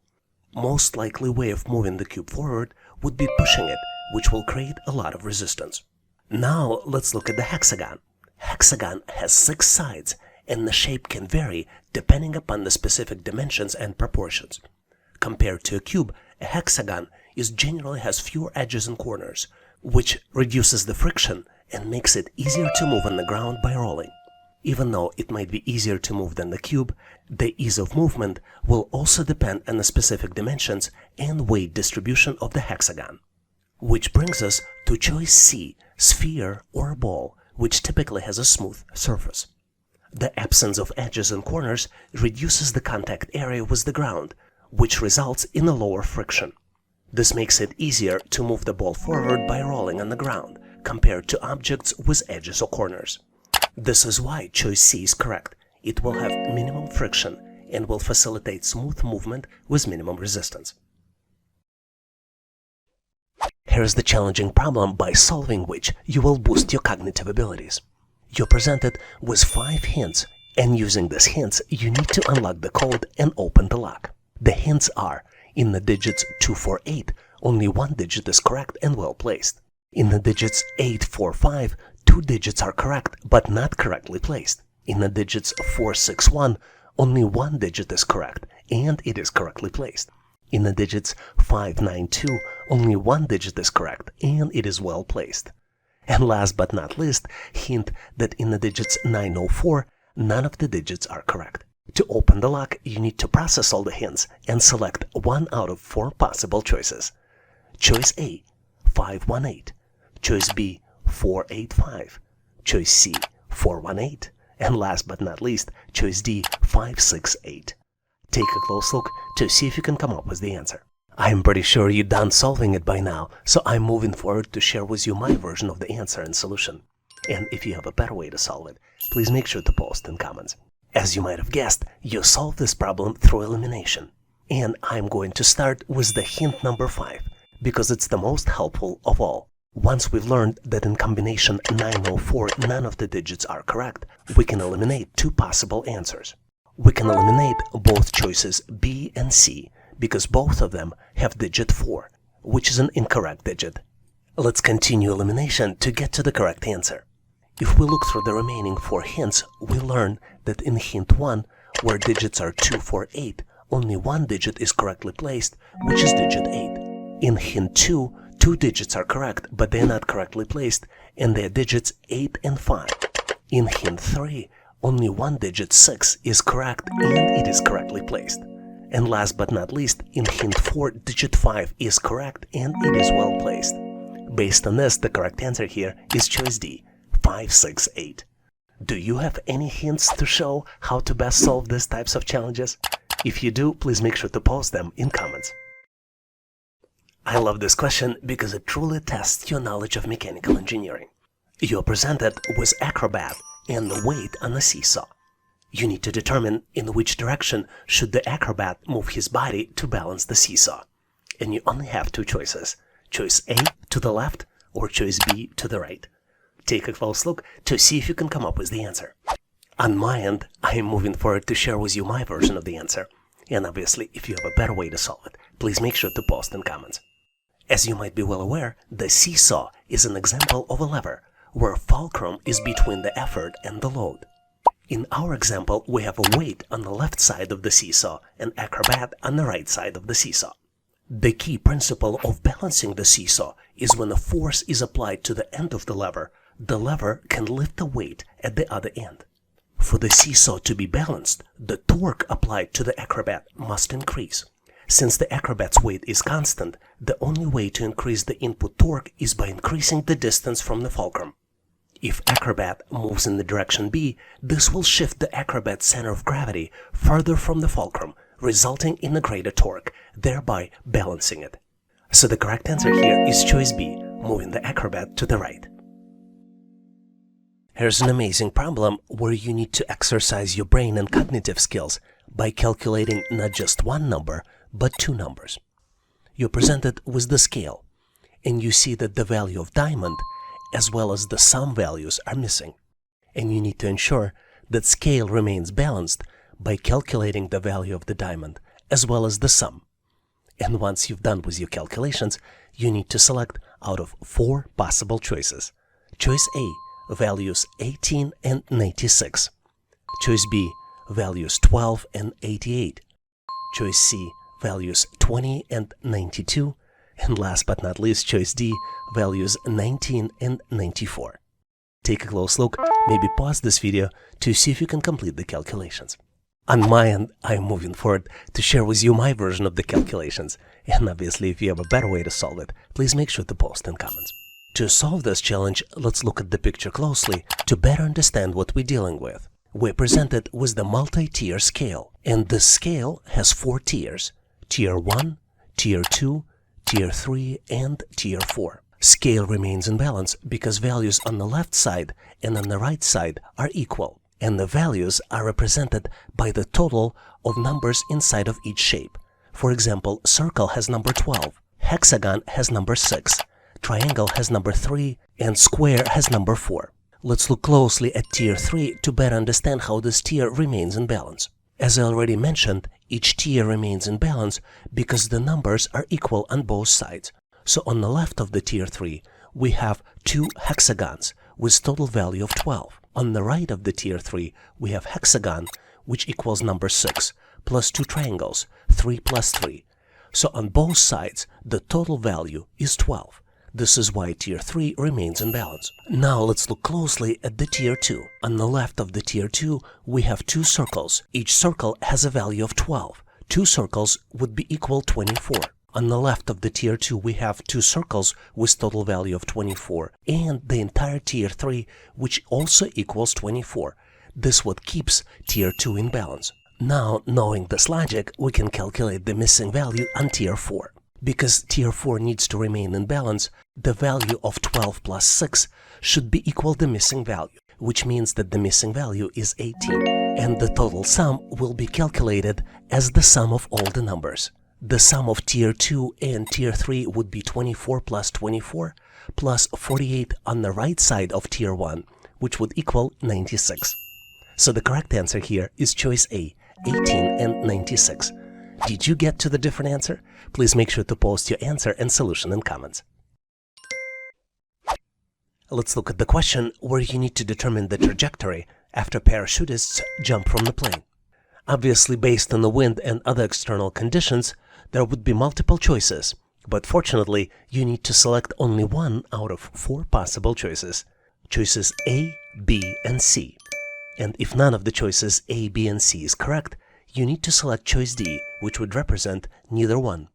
Most likely way of moving the cube forward would be pushing it, which will create a lot of resistance. Now let's look at the hexagon. Hexagon has 6 sides and the shape can vary depending upon the specific dimensions and proportions. Compared to a cube, a hexagon generally has fewer edges and corners, which reduces the friction and makes it easier to move on the ground by rolling. Even though it might be easier to move than the cube, the ease of movement will also depend on the specific dimensions and weight distribution of the hexagon. Which brings us to choice C, sphere or ball, which typically has a smooth surface. The absence of edges and corners reduces the contact area with the ground, which results in a lower friction. This makes it easier to move the ball forward by rolling on the ground, compared to objects with edges or corners. This is why choice C is correct. It will have minimum friction and will facilitate smooth movement with minimum resistance. Here's the challenging problem by solving which you will boost your cognitive abilities. You're presented with 5 hints, and using these hints, you need to unlock the code and open the lock. The hints are: in the digits 248, only 1 digit is correct and well placed. In the digits 845, 2 digits are correct but not correctly placed. In the digits 461, only 1 digit is correct and it is correctly placed. In the digits 592, only 1 digit is correct and it is well placed. And last but not least, hint that in the digits 904, none of the digits are correct. To open the lock, you need to process all the hints and select 1 out of 4 possible choices. Choice A, 518. Choice B, 485. Choice C, 418. And last but not least, choice D, 568. Take a close look to see if you can come up with the answer. I'm pretty sure you're done solving it by now, so I'm moving forward to share with you my version of the answer and solution. And if you have a better way to solve it, please make sure to post in comments. As you might have guessed, you solve this problem through elimination. And I'm going to start with the hint number 5, because it's the most helpful of all. Once we've learned that in combination 904 none of the digits are correct, we can eliminate 2 possible answers. We can eliminate both choices B and C, because both of them have digit 4, which is an incorrect digit. Let's continue elimination to get to the correct answer. If we look through the remaining 4 hints, we learn that in hint 1, where digits are 248, only 1 digit is correctly placed, which is digit 8. In hint 2, 2 digits are correct, but they're not correctly placed, and they're digits 8 and 5. In hint 3, only 1 digit 6 is correct and it is correctly placed. And last but not least, in hint 4, digit 5 is correct and it is well placed. Based on this, the correct answer here is choice D, 568. Do you have any hints to show how to best solve these types of challenges? If you do, please make sure to post them in comments. I love this question because it truly tests your knowledge of mechanical engineering. You're presented with Acrobat, and the weight on a seesaw. You need to determine in which direction should the acrobat move his body to balance the seesaw. And you only have two choices. Choice A to the left or choice B to the right. Take a close look to see if you can come up with the answer. On my end, I am moving forward to share with you my version of the answer. And obviously, if you have a better way to solve it, please make sure to post in comments. As you might be well aware, the seesaw is an example of a lever, where fulcrum is between the effort and the load. In our example, we have a weight on the left side of the seesaw and acrobat on the right side of the seesaw. The key principle of balancing the seesaw is when a force is applied to the end of the lever can lift the weight at the other end. For the seesaw to be balanced, the torque applied to the acrobat must increase. Since the acrobat's weight is constant, the only way to increase the input torque is by increasing the distance from the fulcrum. If acrobat moves in the direction B, this will shift the acrobat's center of gravity further from the fulcrum, resulting in a greater torque, thereby balancing it. So the correct answer here is choice B, moving the acrobat to the right. Here's an amazing problem where you need to exercise your brain and cognitive skills by calculating not just one number, but two numbers. You're presented with the scale, and you see that the value of diamond as well as the sum values are missing. And you need to ensure that scale remains balanced by calculating the value of the diamond as well as the sum. And once you've done with your calculations, you need to select out of 4 possible choices. Choice A, values 18 and 96. Choice B, values 12 and 88. Choice C, values 20 and 92. And last but not least, choice D, values 19 and 94. Take a close look, maybe pause this video to see if you can complete the calculations. On my end, I am moving forward to share with you my version of the calculations. And obviously, if you have a better way to solve it, please make sure to post in comments. To solve this challenge, let's look at the picture closely to better understand what we're dealing with. We're presented with the multi-tier scale, and this scale has 4 tiers: Tier 1, Tier 2, Tier 3, and Tier 4. Scale remains in balance because values on the left side and on the right side are equal, and the values are represented by the total of numbers inside of each shape. For example, circle has number 12, hexagon has number 6, triangle has number 3, and square has number 4. Let's look closely at Tier 3 to better understand how this tier remains in balance. As I already mentioned, each tier remains in balance because the numbers are equal on both sides. So on the left of the Tier 3, we have 2 hexagons with total value of 12. On the right of the Tier 3, we have hexagon, which equals number 6, plus 2 triangles, 3 plus 3. So on both sides, the total value is 12. This is why Tier 3 remains in balance. Now let's look closely at the Tier 2. On the left of the Tier 2, we have 2 circles. Each circle has a value of 12. 2 circles would be equal 24. On the left of the Tier 2, we have 2 circles with total value of 24, and the entire Tier 3, which also equals 24. This what keeps Tier 2 in balance. Now, knowing this logic, we can calculate the missing value on Tier 4. Because Tier 4 needs to remain in balance, the value of 12 plus 6 should be equal to the missing value, which means that the missing value is 18. And the total sum will be calculated as the sum of all the numbers. The sum of Tier 2 and Tier 3 would be 24 plus 24, plus 48 on the right side of Tier 1, which would equal 96. So the correct answer here is choice A, 18 and 96. Did you get to the different answer? Please make sure to post your answer and solution in comments. Let's look at the question where you need to determine the trajectory after parachutists jump from the plane. Obviously, based on the wind and other external conditions, there would be multiple choices, but fortunately, you need to select only one out of 4 possible choices. Choices A, B, and C. And if none of the choices A, B, and C is correct, you need to select choice D, which would represent neither one.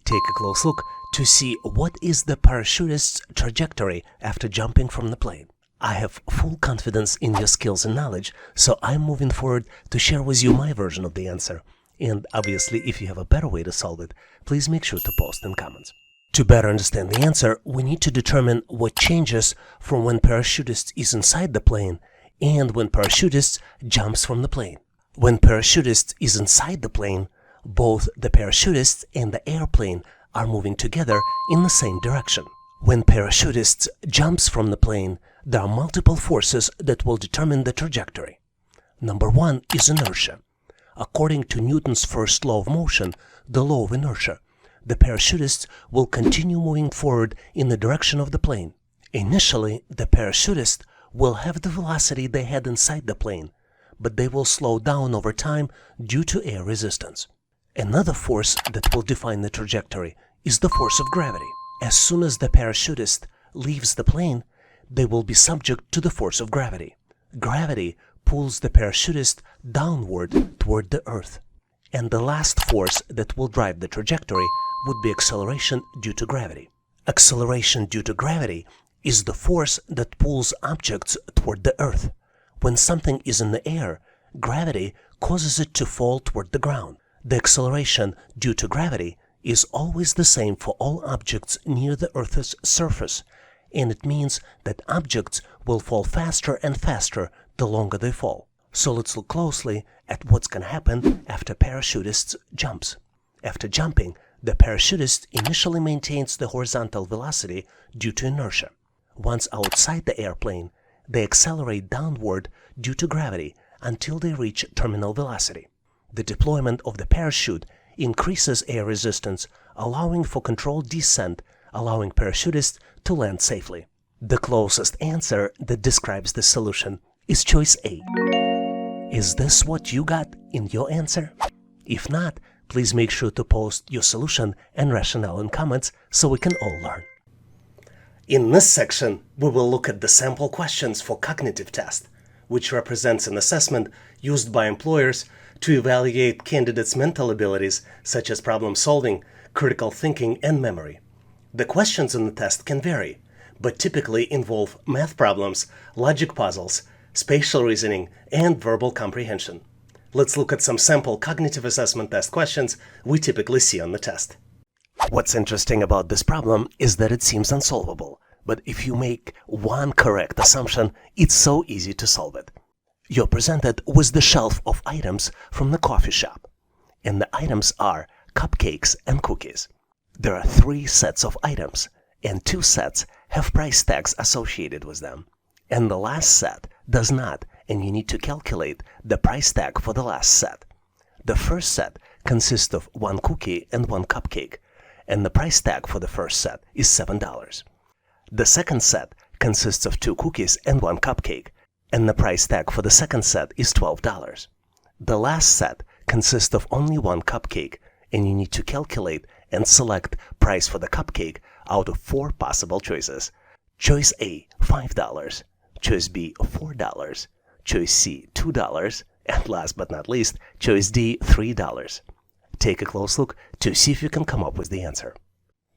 Take a close look to see what is the parachutist's trajectory after jumping from the plane. I have full confidence in your skills and knowledge, so I'm moving forward to share with you my version of the answer. And obviously, if you have a better way to solve it, please make sure to post in comments. To better understand the answer, we need to determine what changes from when parachutist is inside the plane and when parachutist jumps from the plane. When parachutist is inside the plane, both the parachutist and the airplane are moving together in the same direction. When parachutist jumps from the plane, there are multiple forces that will determine the trajectory. Number one is inertia. According to Newton's first law of motion, the law of inertia, the parachutist will continue moving forward in the direction of the plane. Initially, the parachutist will have the velocity they had inside the plane, but they will slow down over time due to air resistance. Another force that will define the trajectory is the force of gravity. As soon as the parachutist leaves the plane, they will be subject to the force of gravity. Gravity pulls the parachutist downward toward the earth. And the last force that will drive the trajectory would be acceleration due to gravity. Acceleration due to gravity is the force that pulls objects toward the earth. When something is in the air, gravity causes it to fall toward the ground. The acceleration due to gravity is always the same for all objects near the Earth's surface, and it means that objects will fall faster and faster the longer they fall. So let's look closely at what's going to happen after parachutist jumps. After jumping, the parachutist initially maintains the horizontal velocity due to inertia. Once outside the airplane, they accelerate downward due to gravity until they reach terminal velocity. The deployment of the parachute increases air resistance, allowing for controlled descent, allowing parachutists to land safely. The closest answer that describes the solution is choice A. Is this what you got in your answer? If not, please make sure to post your solution and rationale in comments so we can all learn. In this section, we will look at the sample questions for cognitive test, which represents an assessment used by employers to evaluate candidates' mental abilities such as problem solving, critical thinking, and memory. The questions in the test can vary, but typically involve math problems, logic puzzles, spatial reasoning, and verbal comprehension. Let's look at some sample cognitive assessment test questions we typically see on the test. What's interesting about this problem is that it seems unsolvable, but if you make one correct assumption, it's so easy to solve it. You're presented with the shelf of items from the coffee shop, and the items are cupcakes and cookies. There are 3 sets of items, and 2 sets have price tags associated with them, and the last set does not, and you need to calculate the price tag for the last set. The first set consists of 1 cookie and 1 cupcake, and the price tag for the first set is $7. The second set consists of 2 cookies and 1 cupcake, and the price tag for the second set is $12. The last set consists of only 1 cupcake, and you need to calculate and select price for the cupcake out of 4 possible choices. Choice A, $5. Choice B, $4. Choice C, $2. And last but not least, choice D, $3. Take a close look to see if you can come up with the answer.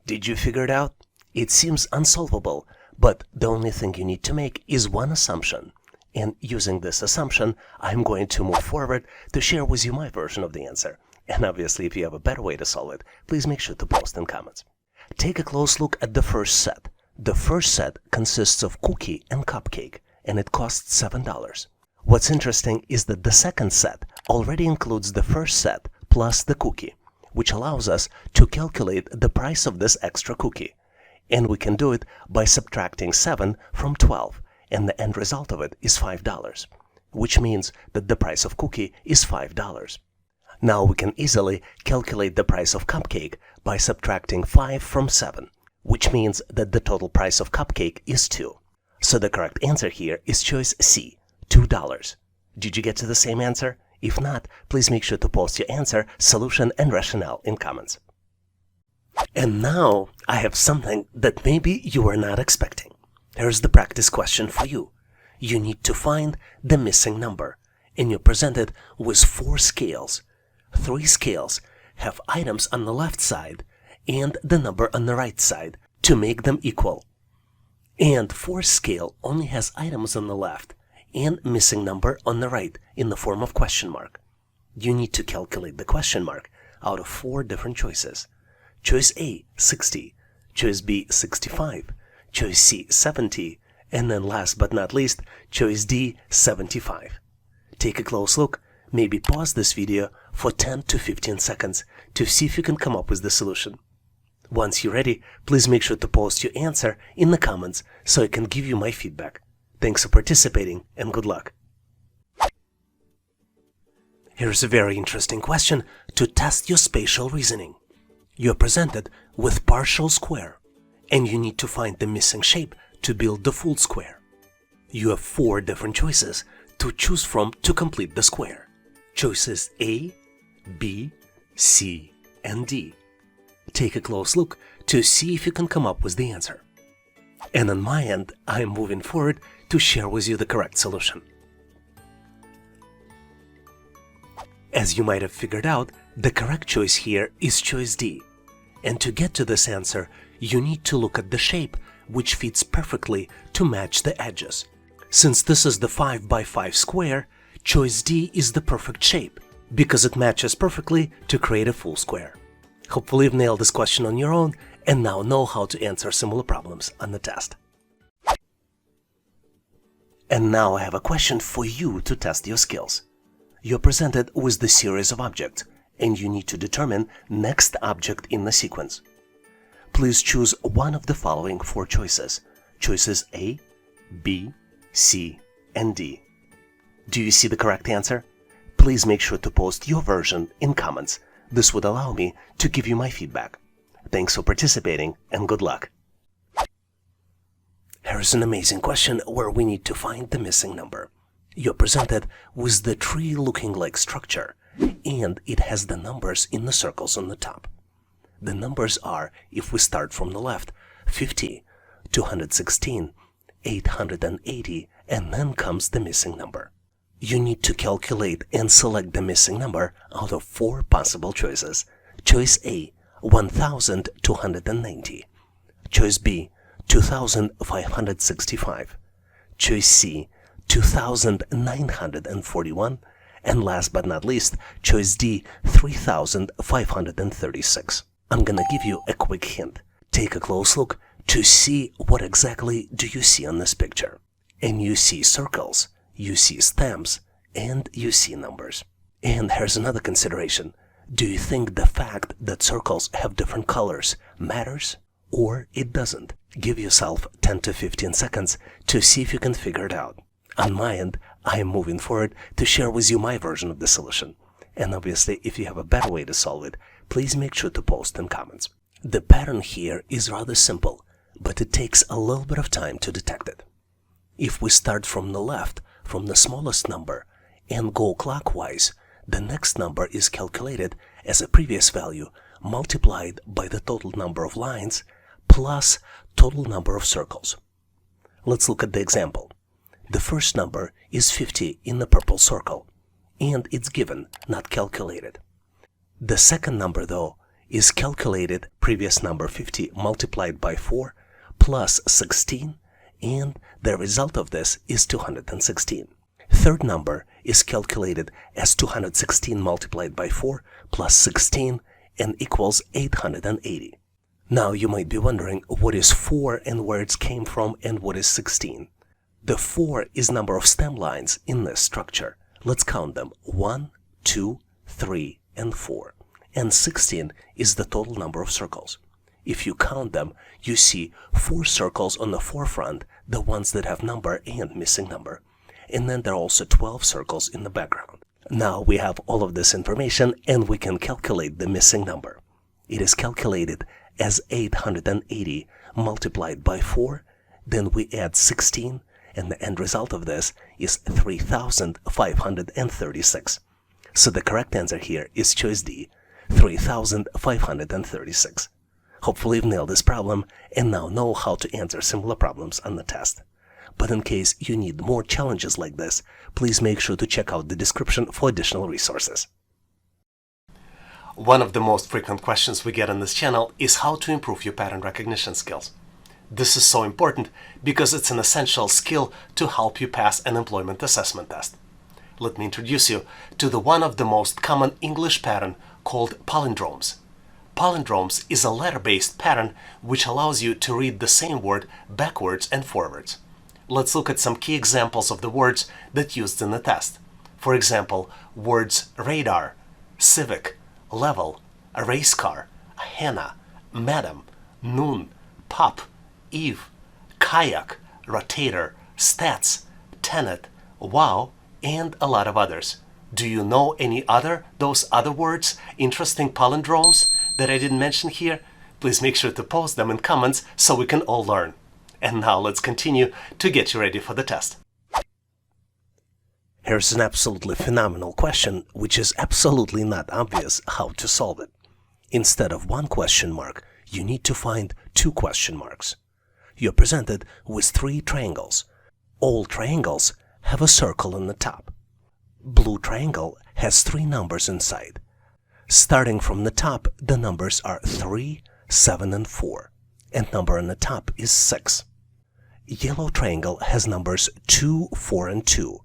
Did you figure it out? It seems unsolvable, but the only thing you need to make is one assumption. And using this assumption, I'm going to move forward to share with you my version of the answer. And obviously, if you have a better way to solve it, please make sure to post in comments. Take a close look at the first set. The first set consists of cookie and cupcake, and it costs $7. What's interesting is that the second set already includes the first set plus the cookie, which allows us to calculate the price of this extra cookie. And we can do it by subtracting 7 from 12, and the end result of it is $5, which means that the price of cookie is $5. Now we can easily calculate the price of cupcake by subtracting 5 from 7, which means that the total price of cupcake is 2. So the correct answer here is choice C, $2. Did you get to the same answer? If not, please make sure to post your answer, solution, and rationale in comments. And now I have something that maybe you were not expecting. Here's the practice question for you. You need to find the missing number, and you're presented with 4 scales. 3 scales have items on the left side and the number on the right side to make them equal. And 4th scale only has items on the left and missing number on the right in the form of question mark. You need to calculate the question mark out of 4 different choices. Choice A, 60. Choice B, 65. Choice C, 70. And then last but not least, choice D, 75. Take a close look, maybe pause this video for 10 to 15 seconds to see if you can come up with the solution. Once you're ready, please make sure to post your answer in the comments so I can give you my feedback. Thanks for participating and good luck. Here's a very interesting question to test your spatial reasoning. You're presented with partial square, and you need to find the missing shape to build the full square. You have 4 different choices to choose from to complete the square. Choices A, B, C, and D. Take a close look to see if you can come up with the answer. And on my end, I'm moving forward to share with you the correct solution. As you might have figured out, the correct choice here is choice D. And to get to this answer, you need to look at the shape, which fits perfectly to match the edges. Since this is the 5 by 5 square, choice D is the perfect shape, because it matches perfectly to create a full square. Hopefully you've nailed this question on your own and now know how to answer similar problems on the test. And now I have a question for you to test your skills. You're presented with the series of objects, and you need to determine next object in the sequence. Please choose one of the following 4 choices. Choices A, B, C, and D. Do you see the correct answer? Please make sure to post your version in comments. This would allow me to give you my feedback. Thanks for participating and good luck. Here's an amazing question where we need to find the missing number. You're presented with the tree-looking like structure, and it has the numbers in the circles on the top. The numbers are, if we start from the left, 50, 216, 880, and then comes the missing number. You need to calculate and select the missing number out of 4 possible choices. Choice A, 1290. Choice B, 2565. Choice C, 2941. And last but not least, choice D, 3536. I'm gonna give you a quick hint. Take a close look to see what exactly do you see on this picture. And you see circles, you see stamps, and you see numbers. And here's another consideration. Do you think the fact that circles have different colors matters? Or it doesn't? Give yourself 10 to 15 seconds to see if you can figure it out. On my end, I am moving forward to share with you my version of the solution. And obviously, if you have a better way to solve it, please make sure to post in comments. The pattern here is rather simple, but it takes a little bit of time to detect it. If we start from the left, from the smallest number, and go clockwise, the next number is calculated as a previous value multiplied by the total number of lines plus total number of circles. Let's look at the example. The first number is 50 in the purple circle, and it's given, not calculated. The second number, though, is calculated previous number 50 multiplied by 4 plus 16, and the result of this is 216. Third number is calculated as 216 multiplied by 4 plus 16 and equals 880. Now you might be wondering what is 4 and where it came from and what is 16. The 4 is number of stem lines in this structure. Let's count them. 1, 2, 3, and 4. And 16 is the total number of circles. If you count them, you see 4 circles on the forefront, the ones that have number and missing number. And then there are also 12 circles in the background. Now we have all of this information and we can calculate the missing number. It is calculated as 880 multiplied by 4, then we add 16, and the end result of this is 3,536. So the correct answer here is choice D, 3,536. Hopefully you've nailed this problem and now know how to answer similar problems on the test. But in case you need more challenges like this, please make sure to check out the description for additional resources. One of the most frequent questions we get on this channel is how to improve your pattern recognition skills. This is so important because it's an essential skill to help you pass an employment assessment test. Let me introduce you to one of the most common English pattern called palindromes. Palindromes is a letter-based pattern which allows you to read the same word backwards and forwards. let's look at some key examples of the words that used in the test. For example, words radar, civic, level, a race car, henna, madam, noon, pop, eve, kayak, rotator, stats, tenet, wow, and a lot of others. Do you know any those other words, interesting palindromes that I didn't mention here? Please make sure to post them in comments so we can all learn. And now let's continue to get you ready for the test. Here's an absolutely phenomenal question, which is absolutely not obvious how to solve it. Instead of one question mark, you need to find two question marks. You're presented with three triangles. All triangles have a circle in the top. Blue triangle has three numbers inside. Starting from the top, the numbers are 3, 7, and 4, and number on the top is 6. Yellow triangle has numbers 2, 4, and 2,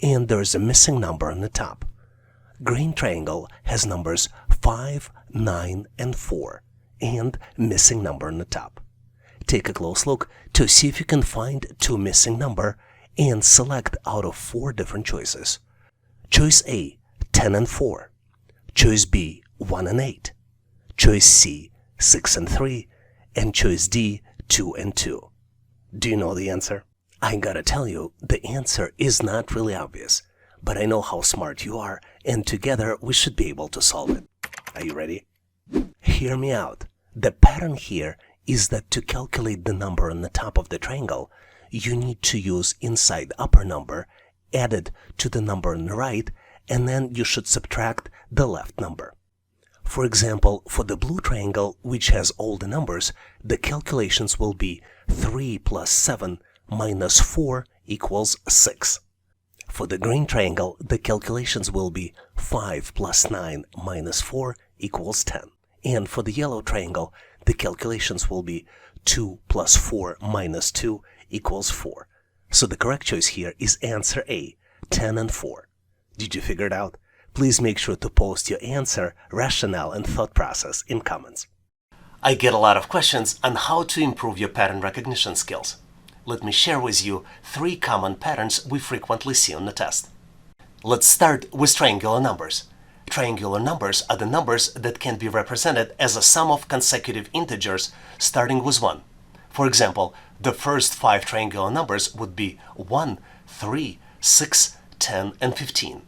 and there is a missing number on the top. Green triangle has numbers 5, 9, and 4, and missing number on the top. Take a close look to see if you can find two missing number and select out of 4 different choices. Choice A, 10 and 4. Choice B, 1 and 8. Choice C, 6 and 3. And choice D, 2 and 2. Do you know the answer? I gotta tell you, the answer is not really obvious, but I know how smart you are, and together we should be able to solve it. Are you ready? Hear me out. The pattern here is that to calculate the number on the top of the triangle, you need to use inside upper number added to the number on the right, and then you should subtract the left number. For example, for the blue triangle, which has all the numbers, the calculations will be 3 plus 7 minus 4 equals 6. For the green triangle, the calculations will be 5 plus 9 minus 4 equals 10. And for the yellow triangle, the calculations will be 2 plus 4 minus 2 equals 4. So the correct choice here is answer A, 10 and 4. Did you figure it out? Please make sure to post your answer, rationale, and thought process in comments. I get a lot of questions on how to improve your pattern recognition skills. Let me share with you 3 common patterns we frequently see on the test. Let's start with triangular numbers. Triangular numbers are the numbers that can be represented as a sum of consecutive integers starting with 1. For example, the first 5 triangular numbers would be 1, 3, 6, 10, and 15.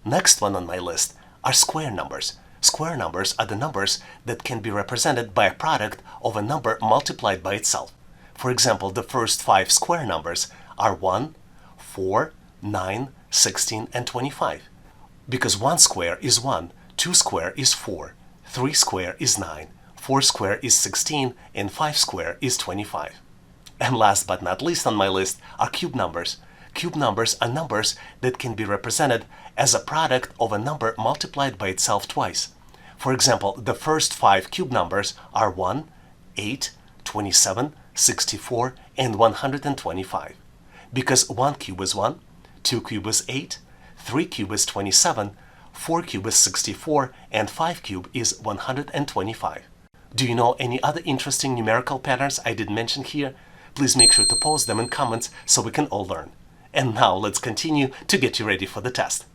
Next one on my list are square numbers. Square numbers are the numbers that can be represented by a product of a number multiplied by itself. For example, the first 5 square numbers are 1, 4, 9, 16, and 25. Because 1 square is 1, 2 square is 4, 3 square is 9, 4 square is 16, and 5 square is 25. And last but not least on my list are cube numbers. Cube numbers are numbers that can be represented as a product of a number multiplied by itself twice. For example, the first 5 cube numbers are 1, 8, 27, 64, and 125. Because 1 cube is 1, 2 cube is 8, 3 cube is 27, 4 cube is 64, and 5 cube is 125. Do you know any other interesting numerical patterns I didn't mention here? Please make sure to post them in comments so we can all learn. And now let's continue to get you ready for the test.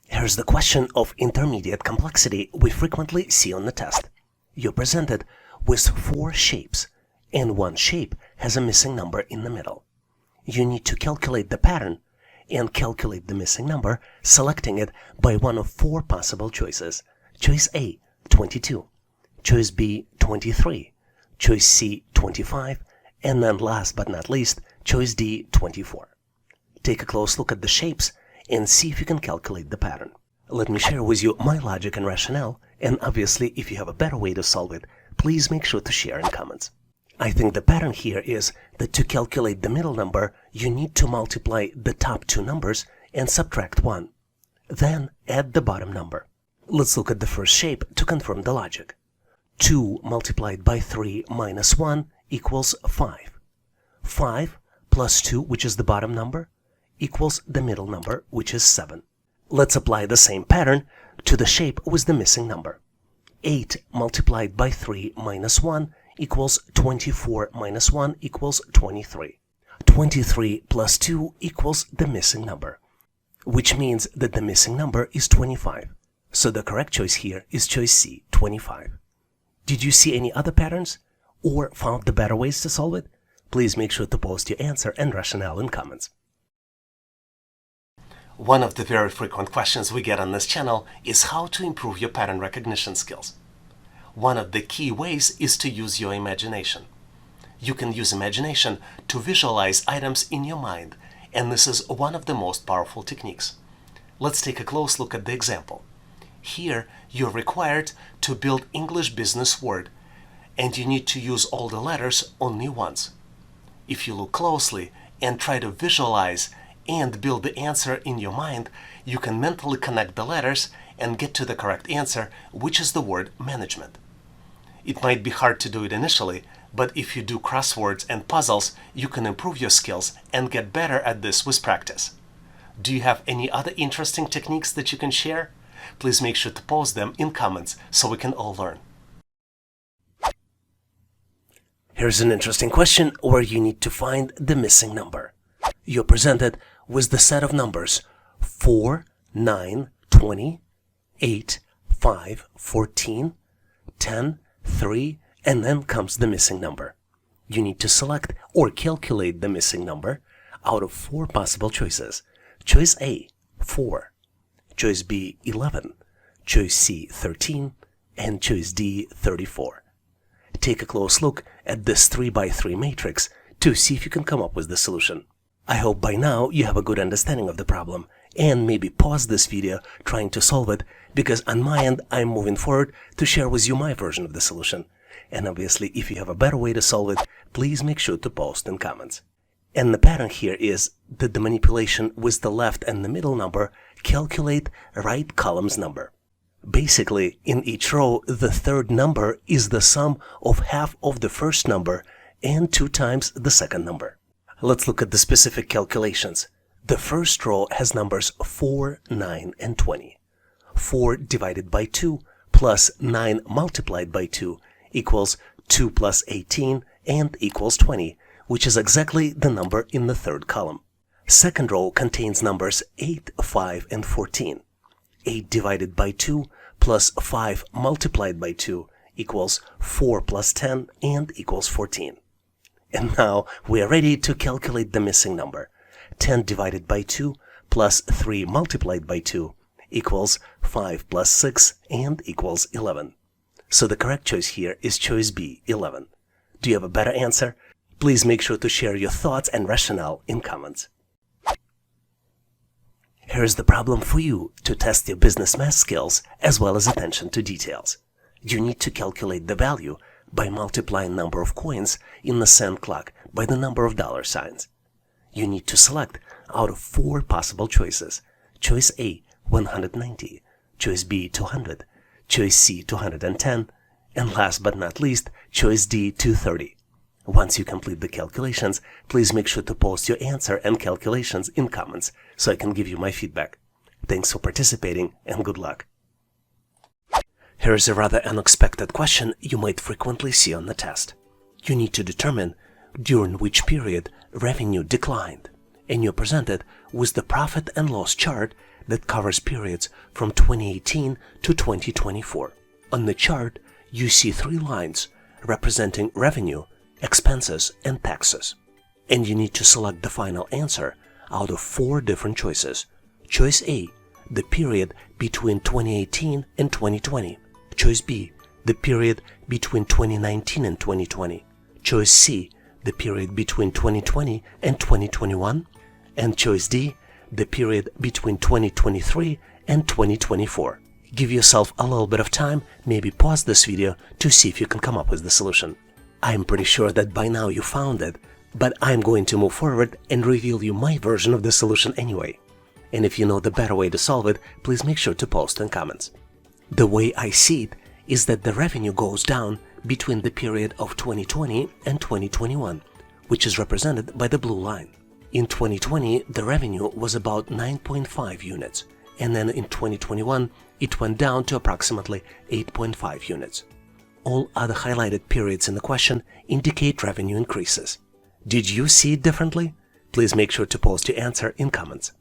Here's the question of intermediate complexity we frequently see on the test. You're presented with 4 shapes, and one shape has a missing number in the middle. You need to calculate the pattern and calculate the missing number, selecting it by one of 4 possible choices. Choice A, 22. Choice B, 23. Choice C, 25. And then last but not least, choice D, 24. Take a close look at the shapes and see if you can calculate the pattern. Let me share with you my logic and rationale, and obviously if you have a better way to solve it, please make sure to share in comments. I think the pattern here is that to calculate the middle number, you need to multiply the top 2 numbers and subtract 1. Then add the bottom number. Let's look at the first shape to confirm the logic. 2 multiplied by 3 minus 1 equals 5. 5 plus 2, which is the bottom number, equals the middle number, which is 7. Let's apply the same pattern to the shape with the missing number. 8 multiplied by 3 minus 1 equals 24 minus 1 equals 23. 23 plus 2 equals the missing number, which means that the missing number is 25. So the correct choice here is choice C, 25. Did you see any other patterns or found the better ways to solve it? Please make sure to post your answer and rationale in comments. One of the very frequent questions we get on this channel is how to improve your pattern recognition skills. One of the key ways is to use your imagination. You can use imagination to visualize items in your mind, and this is one of the most powerful techniques. Let's take a close look at the example. Here, you're required to build English business word, and you need to use all the letters only once. If you look closely and try to visualize and build the answer in your mind, you can mentally connect the letters and get to the correct answer, which is the word management. It might be hard to do it initially, but if you do crosswords and puzzles, you can improve your skills and get better at this with practice. Do you have any other interesting techniques that you can share? Please make sure to post them in comments so we can all learn. Here's an interesting question where you need to find the missing number. You're presented with the set of numbers 4, 9, 20, 8, 5, 14, 10, 3, and then comes the missing number. You need to select or calculate the missing number out of 4 possible choices. Choice A, 4. Choice B, 11. Choice C, 13. And choice D, 34. Take a close look at this 3x3 matrix to see if you can come up with the solution. I hope by now you have a good understanding of the problem and maybe pause this video trying to solve it, because on my end I'm moving forward to share with you my version of the solution. And obviously if you have a better way to solve it, please make sure to post in comments. And the pattern here is that the manipulation with the left and the middle number calculate right column's number. Basically, in each row, the third number is the sum of half of the first number and 2 times the second number. Let's look at the specific calculations. The first row has numbers 4, 9, and 20. 4 divided by 2 plus 9 multiplied by 2 equals 2 plus 18 and equals 20, which is exactly the number in the third column. Second row contains numbers 8, 5, and 14. 8 divided by 2 plus 5 multiplied by 2 equals 4 plus 10 and equals 14. And now we are ready to calculate the missing number. 10 divided by 2 plus 3 multiplied by 2 equals 5 plus 6 and equals 11. So the correct choice here is choice B, 11. Do you have a better answer? Please make sure to share your thoughts and rationale in comments. Here's the problem for you to test your business math skills as well as attention to details. You need to calculate the value by multiplying number of coins in the cent clock by the number of dollar signs. You need to select out of 4 possible choices. Choice A, 190. Choice B, 200. Choice C, 210. And last but not least, choice D, 230. Once you complete the calculations, please make sure to post your answer and calculations in comments so I can give you my feedback. Thanks for participating and good luck. Here's a rather unexpected question you might frequently see on the test. You need to determine during which period revenue declined, and you're presented with the profit and loss chart that covers periods from 2018 to 2024. On the chart, you see 3 lines representing revenue, expenses, and taxes. And you need to select the final answer out of 4 different choices. Choice A, the period between 2018 and 2020. Choice B, the period between 2019 and 2020. Choice C, the period between 2020 and 2021. And choice D, the period between 2023 and 2024. Give yourself a little bit of time, maybe pause this video to see if you can come up with the solution. I'm pretty sure that by now you found it, but I'm going to move forward and reveal you my version of the solution anyway. And if you know the better way to solve it, please make sure to post in comments. The way I see it is that the revenue goes down between the period of 2020 and 2021, which is represented by the blue line. In 2020, the revenue was about 9.5 units, and then in 2021, it went down to approximately 8.5 units. All other highlighted periods in the question indicate revenue increases. Did you see it differently? Please make sure to post your answer in comments.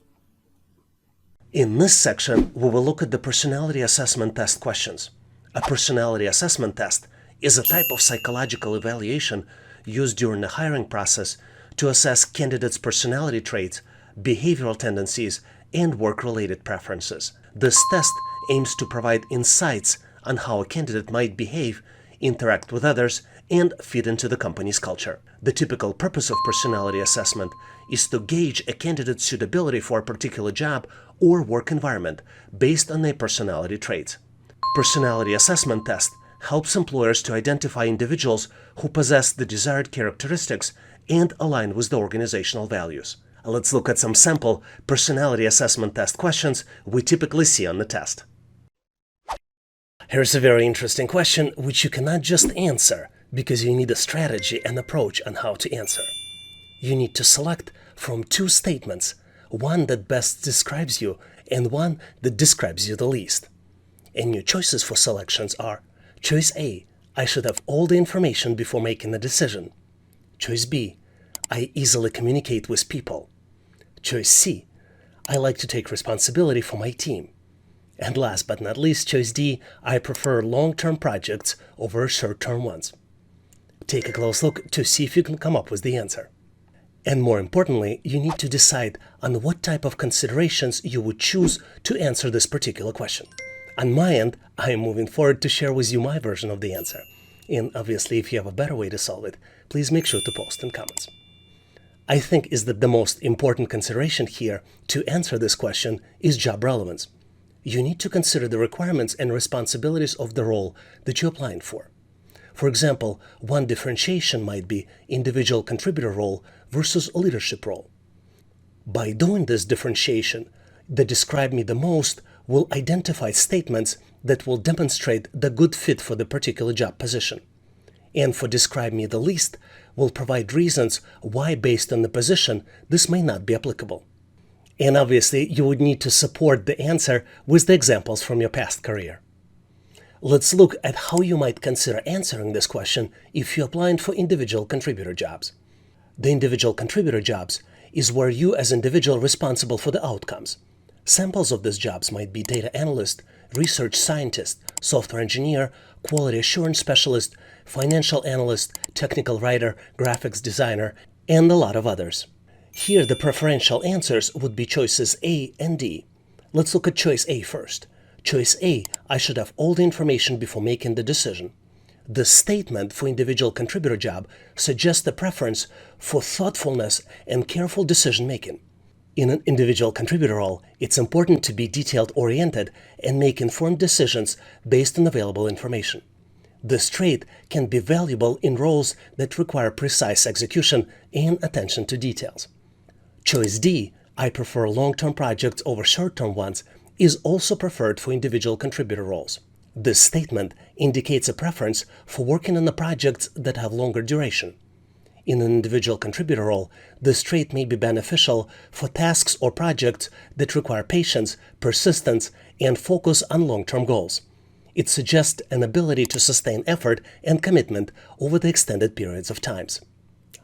In this section, we will look at the personality assessment test questions. A personality assessment test is a type of psychological evaluation used during the hiring process to assess candidates' personality traits, behavioral tendencies, and work-related preferences. This test aims to provide insights on how a candidate might behave, interact with others, and fit into the company's culture. The typical purpose of personality assessment is to gauge a candidate's suitability for a particular job or work environment based on their personality traits. Personality assessment test helps employers to identify individuals who possess the desired characteristics and align with the organizational values. Let's look at some sample personality assessment test questions we typically see on the test. Here's a very interesting question which you cannot just answer because you need a strategy and approach on how to answer. You need to select from two statements, one that best describes you and one that describes you the least. And your choices for selections are: Choice A, I should have all the information before making a decision. Choice B, I easily communicate with people. Choice C, I like to take responsibility for my team. And last but not least, choice D, I prefer long-term projects over short-term ones. Take a close look to see if you can come up with the answer. And more importantly, you need to decide on what type of considerations you would choose to answer this particular question. On my end, I am moving forward to share with you my version of the answer. And obviously, if you have a better way to solve it, please make sure to post in comments. I think is that the most important consideration here to answer this question is job relevance. You need to consider the requirements and responsibilities of the role that you're applying for. For example, one differentiation might be individual contributor role versus leadership role. By doing this differentiation, the describe me the most will identify statements that will demonstrate the good fit for the particular job position. And for describe me the least will provide reasons why, based on the position, this may not be applicable. And obviously, you would need to support the answer with the examples from your past career. Let's look at how you might consider answering this question if you're applying for individual contributor jobs. The individual contributor jobs is where you as individual responsible for the outcomes. Samples of these jobs might be data analyst, research scientist, software engineer, quality assurance specialist, financial analyst, technical writer, graphics designer, and a lot of others. Here, the preferential answers would be choices A and D. Let's look at choice A first. Choice A, I should have all the information before making the decision. The statement for individual contributor job suggests a preference for thoughtfulness and careful decision-making. In an individual contributor role, it's important to be detailed-oriented and make informed decisions based on available information. This trait can be valuable in roles that require precise execution and attention to details. Choice D, I prefer long-term projects over short-term ones, is also preferred for individual contributor roles. This statement indicates a preference for working on the projects that have longer duration. In an individual contributor role, this trait may be beneficial for tasks or projects that require patience, persistence, and focus on long-term goals. It suggests an ability to sustain effort and commitment over the extended periods of times.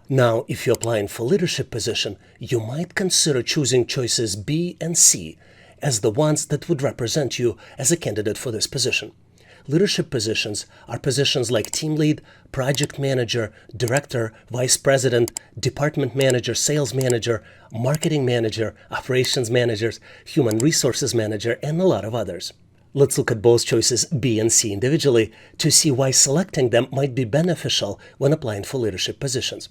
Now, if you're applying for leadership position, you might consider choosing choices B and C as the ones that would represent you as a candidate for this position. Leadership positions are positions like team lead, project manager, director, vice president, department manager, sales manager, marketing manager, operations managers, human resources manager, and a lot of others. Let's look at both choices B and C individually to see why selecting them might be beneficial when applying for leadership positions.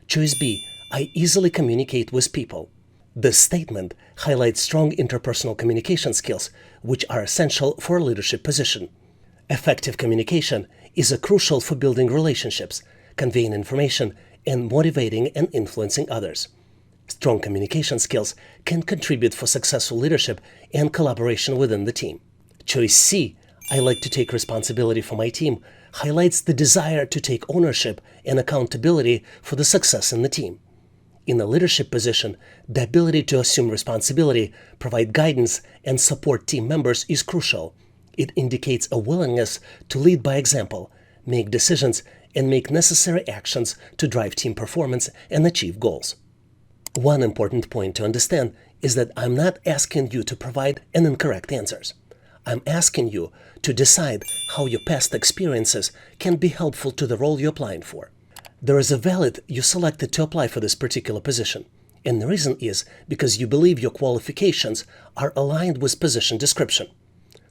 Choice B, I easily communicate with people. This statement highlights strong interpersonal communication skills, which are essential for a leadership position. Effective communication is crucial for building relationships, conveying information, and motivating and influencing others. Strong communication skills can contribute for successful leadership and collaboration within the team. Choice C, I like to take responsibility for my team, highlights the desire to take ownership and accountability for the success in the team. In a leadership position, the ability to assume responsibility, provide guidance, and support team members is crucial. It indicates a willingness to lead by example, make decisions, and make necessary actions to drive team performance and achieve goals. One important point to understand is that I'm not asking you to provide an incorrect answers. I'm asking you to decide how your past experiences can be helpful to the role you're applying for. There is a valid you selected to apply for this particular position, and the reason is because you believe your qualifications are aligned with position description.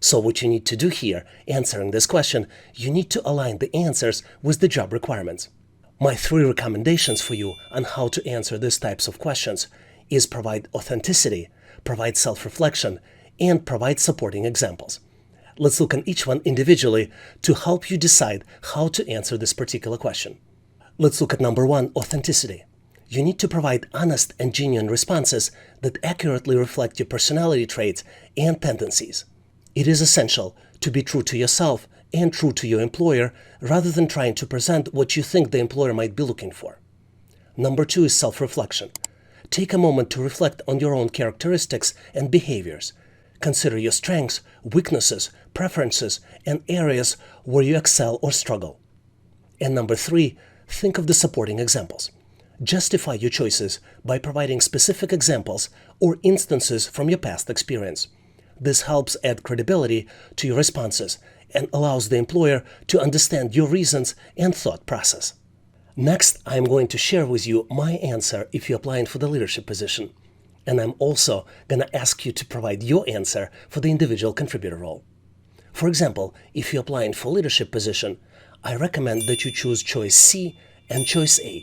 So what you need to do here, answering this question, you need to align the answers with the job requirements. My 3 recommendations for you on how to answer these types of questions is provide authenticity, provide self-reflection, and provide supporting examples. Let's look at each one individually to help you decide how to answer this particular question. Let's look at number 1, authenticity. You need to provide honest and genuine responses that accurately reflect your personality traits and tendencies. It is essential to be true to yourself and true to your employer rather than trying to present what you think the employer might be looking for. Number 2 is self-reflection. Take a moment to reflect on your own characteristics and behaviors. Consider your strengths, weaknesses, preferences, and areas where you excel or struggle. And number 3, think of the supporting examples. Justify your choices by providing specific examples or instances from your past experience. This helps add credibility to your responses and allows the employer to understand your reasons and thought process. Next, I'm going to share with you my answer if you're applying for the leadership position. And I'm also going to ask you to provide your answer for the individual contributor role. For example, if you're applying for leadership position, I recommend that you choose choice C and choice A.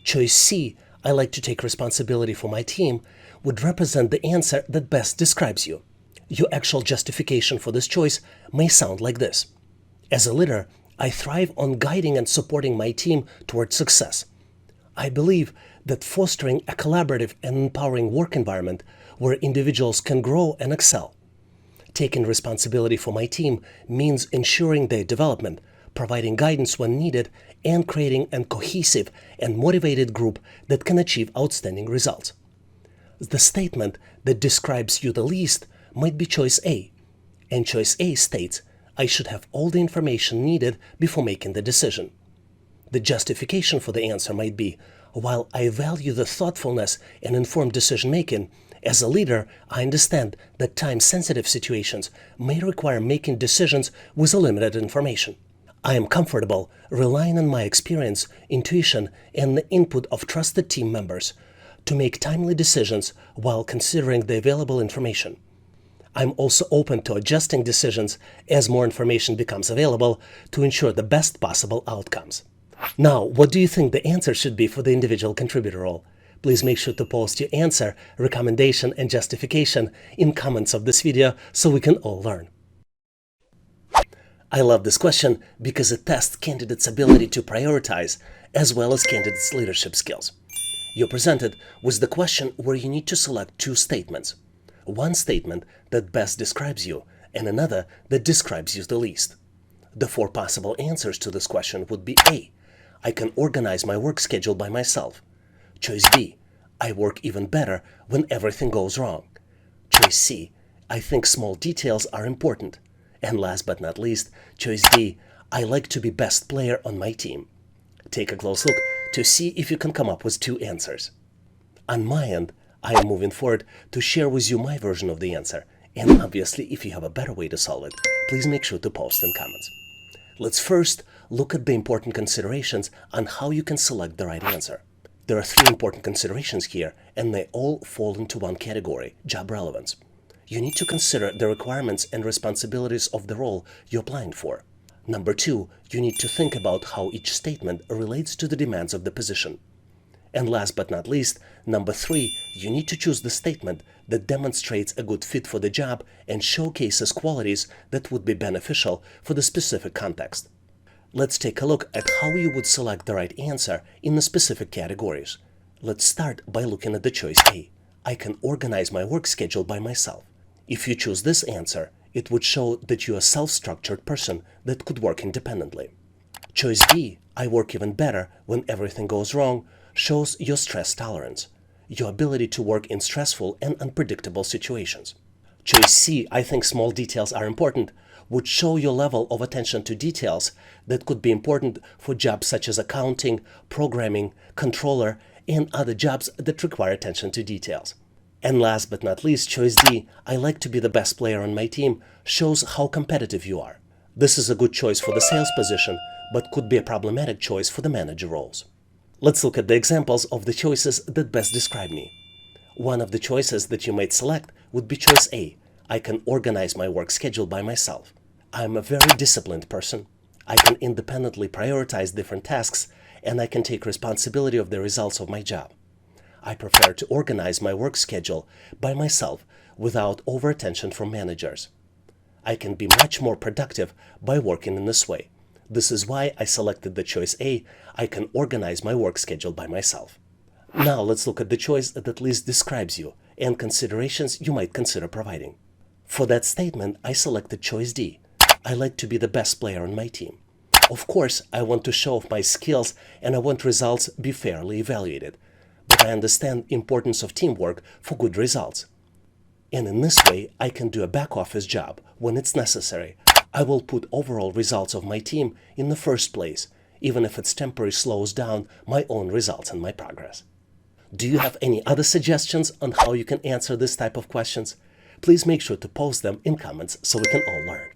Choice C, I like to take responsibility for my team, would represent the answer that best describes you. Your actual justification for this choice may sound like this. As a leader, I thrive on guiding and supporting my team towards success. I believe that fostering a collaborative and empowering work environment where individuals can grow and excel. Taking responsibility for my team means ensuring their development, providing guidance when needed, and creating a cohesive and motivated group that can achieve outstanding results. The statement that describes you the least might be choice A, and choice A states, I should have all the information needed before making the decision. The justification for the answer might be, while I value the thoughtfulness and informed decision-making, as a leader, I understand that time-sensitive situations may require making decisions with a limited information. I am comfortable relying on my experience, intuition, and the input of trusted team members to make timely decisions while considering the available information. I'm also open to adjusting decisions as more information becomes available to ensure the best possible outcomes. Now, what do you think the answer should be for the individual contributor role? Please make sure to post your answer, recommendation, and justification in comments of this video so we can all learn. I love this question because it tests candidates' ability to prioritize as well as candidates' leadership skills. You're presented with the question where you need to select 2 statements. One statement that best describes you and another that describes you the least. The 4 possible answers to this question would be A, I can organize my work schedule by myself. Choice B, I work even better when everything goes wrong. Choice C, I think small details are important. And last but not least, choice D, I like to be best player on my team. Take a close look to see if you can come up with 2 answers. On my end, I am moving forward to share with you my version of the answer. And obviously, if you have a better way to solve it, please make sure to post in comments. Let's first look at the important considerations on how you can select the right answer. There are 3 important considerations here, and they all fall into one category, job relevance. You need to consider the requirements and responsibilities of the role you're applying for. Number 2, you need to think about how each statement relates to the demands of the position. And last but not least, number 3, you need to choose the statement that demonstrates a good fit for the job and showcases qualities that would be beneficial for the specific context. Let's take a look at how you would select the right answer in the specific categories. Let's start by looking at the choice A. I can organize my work schedule by myself. If you choose this answer, it would show that you're a self-structured person that could work independently. Choice B, I work even better when everything goes wrong, shows your stress tolerance, your ability to work in stressful and unpredictable situations. Choice C, I think small details are important, would show your level of attention to details that could be important for jobs such as accounting, programming, controller, and other jobs that require attention to details. And last but not least, choice D, I like to be the best player on my team, shows how competitive you are. This is a good choice for the sales position, but could be a problematic choice for the manager roles. Let's look at the examples of the choices that best describe me. One of the choices that you might select would be choice A. I can organize my work schedule by myself. I'm a very disciplined person. I can independently prioritize different tasks, and I can take responsibility of the results of my job. I prefer to organize my work schedule by myself without over-attention from managers. I can be much more productive by working in this way. This is why I selected the choice A. I can organize my work schedule by myself. Now let's look at the choice that least describes you and considerations you might consider providing. For that statement, I selected choice D. I like to be the best player on my team. Of course, I want to show off my skills and I want results be fairly evaluated. But I understand the importance of teamwork for good results. And in this way, I can do a back office job when it's necessary. I will put overall results of my team in the first place, even if it's temporarily slows down my own results and my progress. Do you have any other suggestions on how you can answer this type of questions? Please make sure to post them in comments so we can all learn.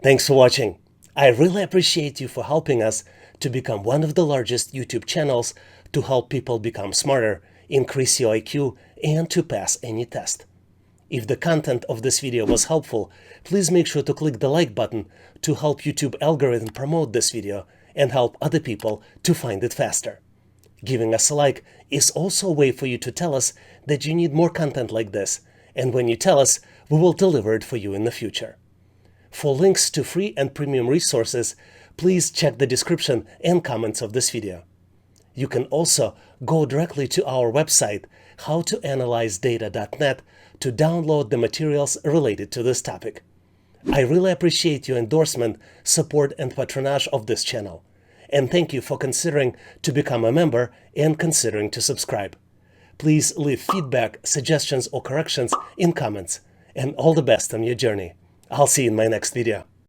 Thanks for watching. I really appreciate you for helping us to become one of the largest YouTube channels to help people become smarter, increase your IQ, and to pass any test. If the content of this video was helpful, please make sure to click the like button to help YouTube algorithm promote this video and help other people to find it faster. Giving us a like is also a way for you to tell us that you need more content like this, and when you tell us, we will deliver it for you in the future. For links to free and premium resources, please check the description and comments of this video. You can also go directly to our website, howtoanalyzedata.net, to download the materials related to this topic. I really appreciate your endorsement, support, and patronage of this channel. And thank you for considering to become a member and considering to subscribe. Please leave feedback, suggestions, or corrections in comments. And all the best on your journey. I'll see you in my next video.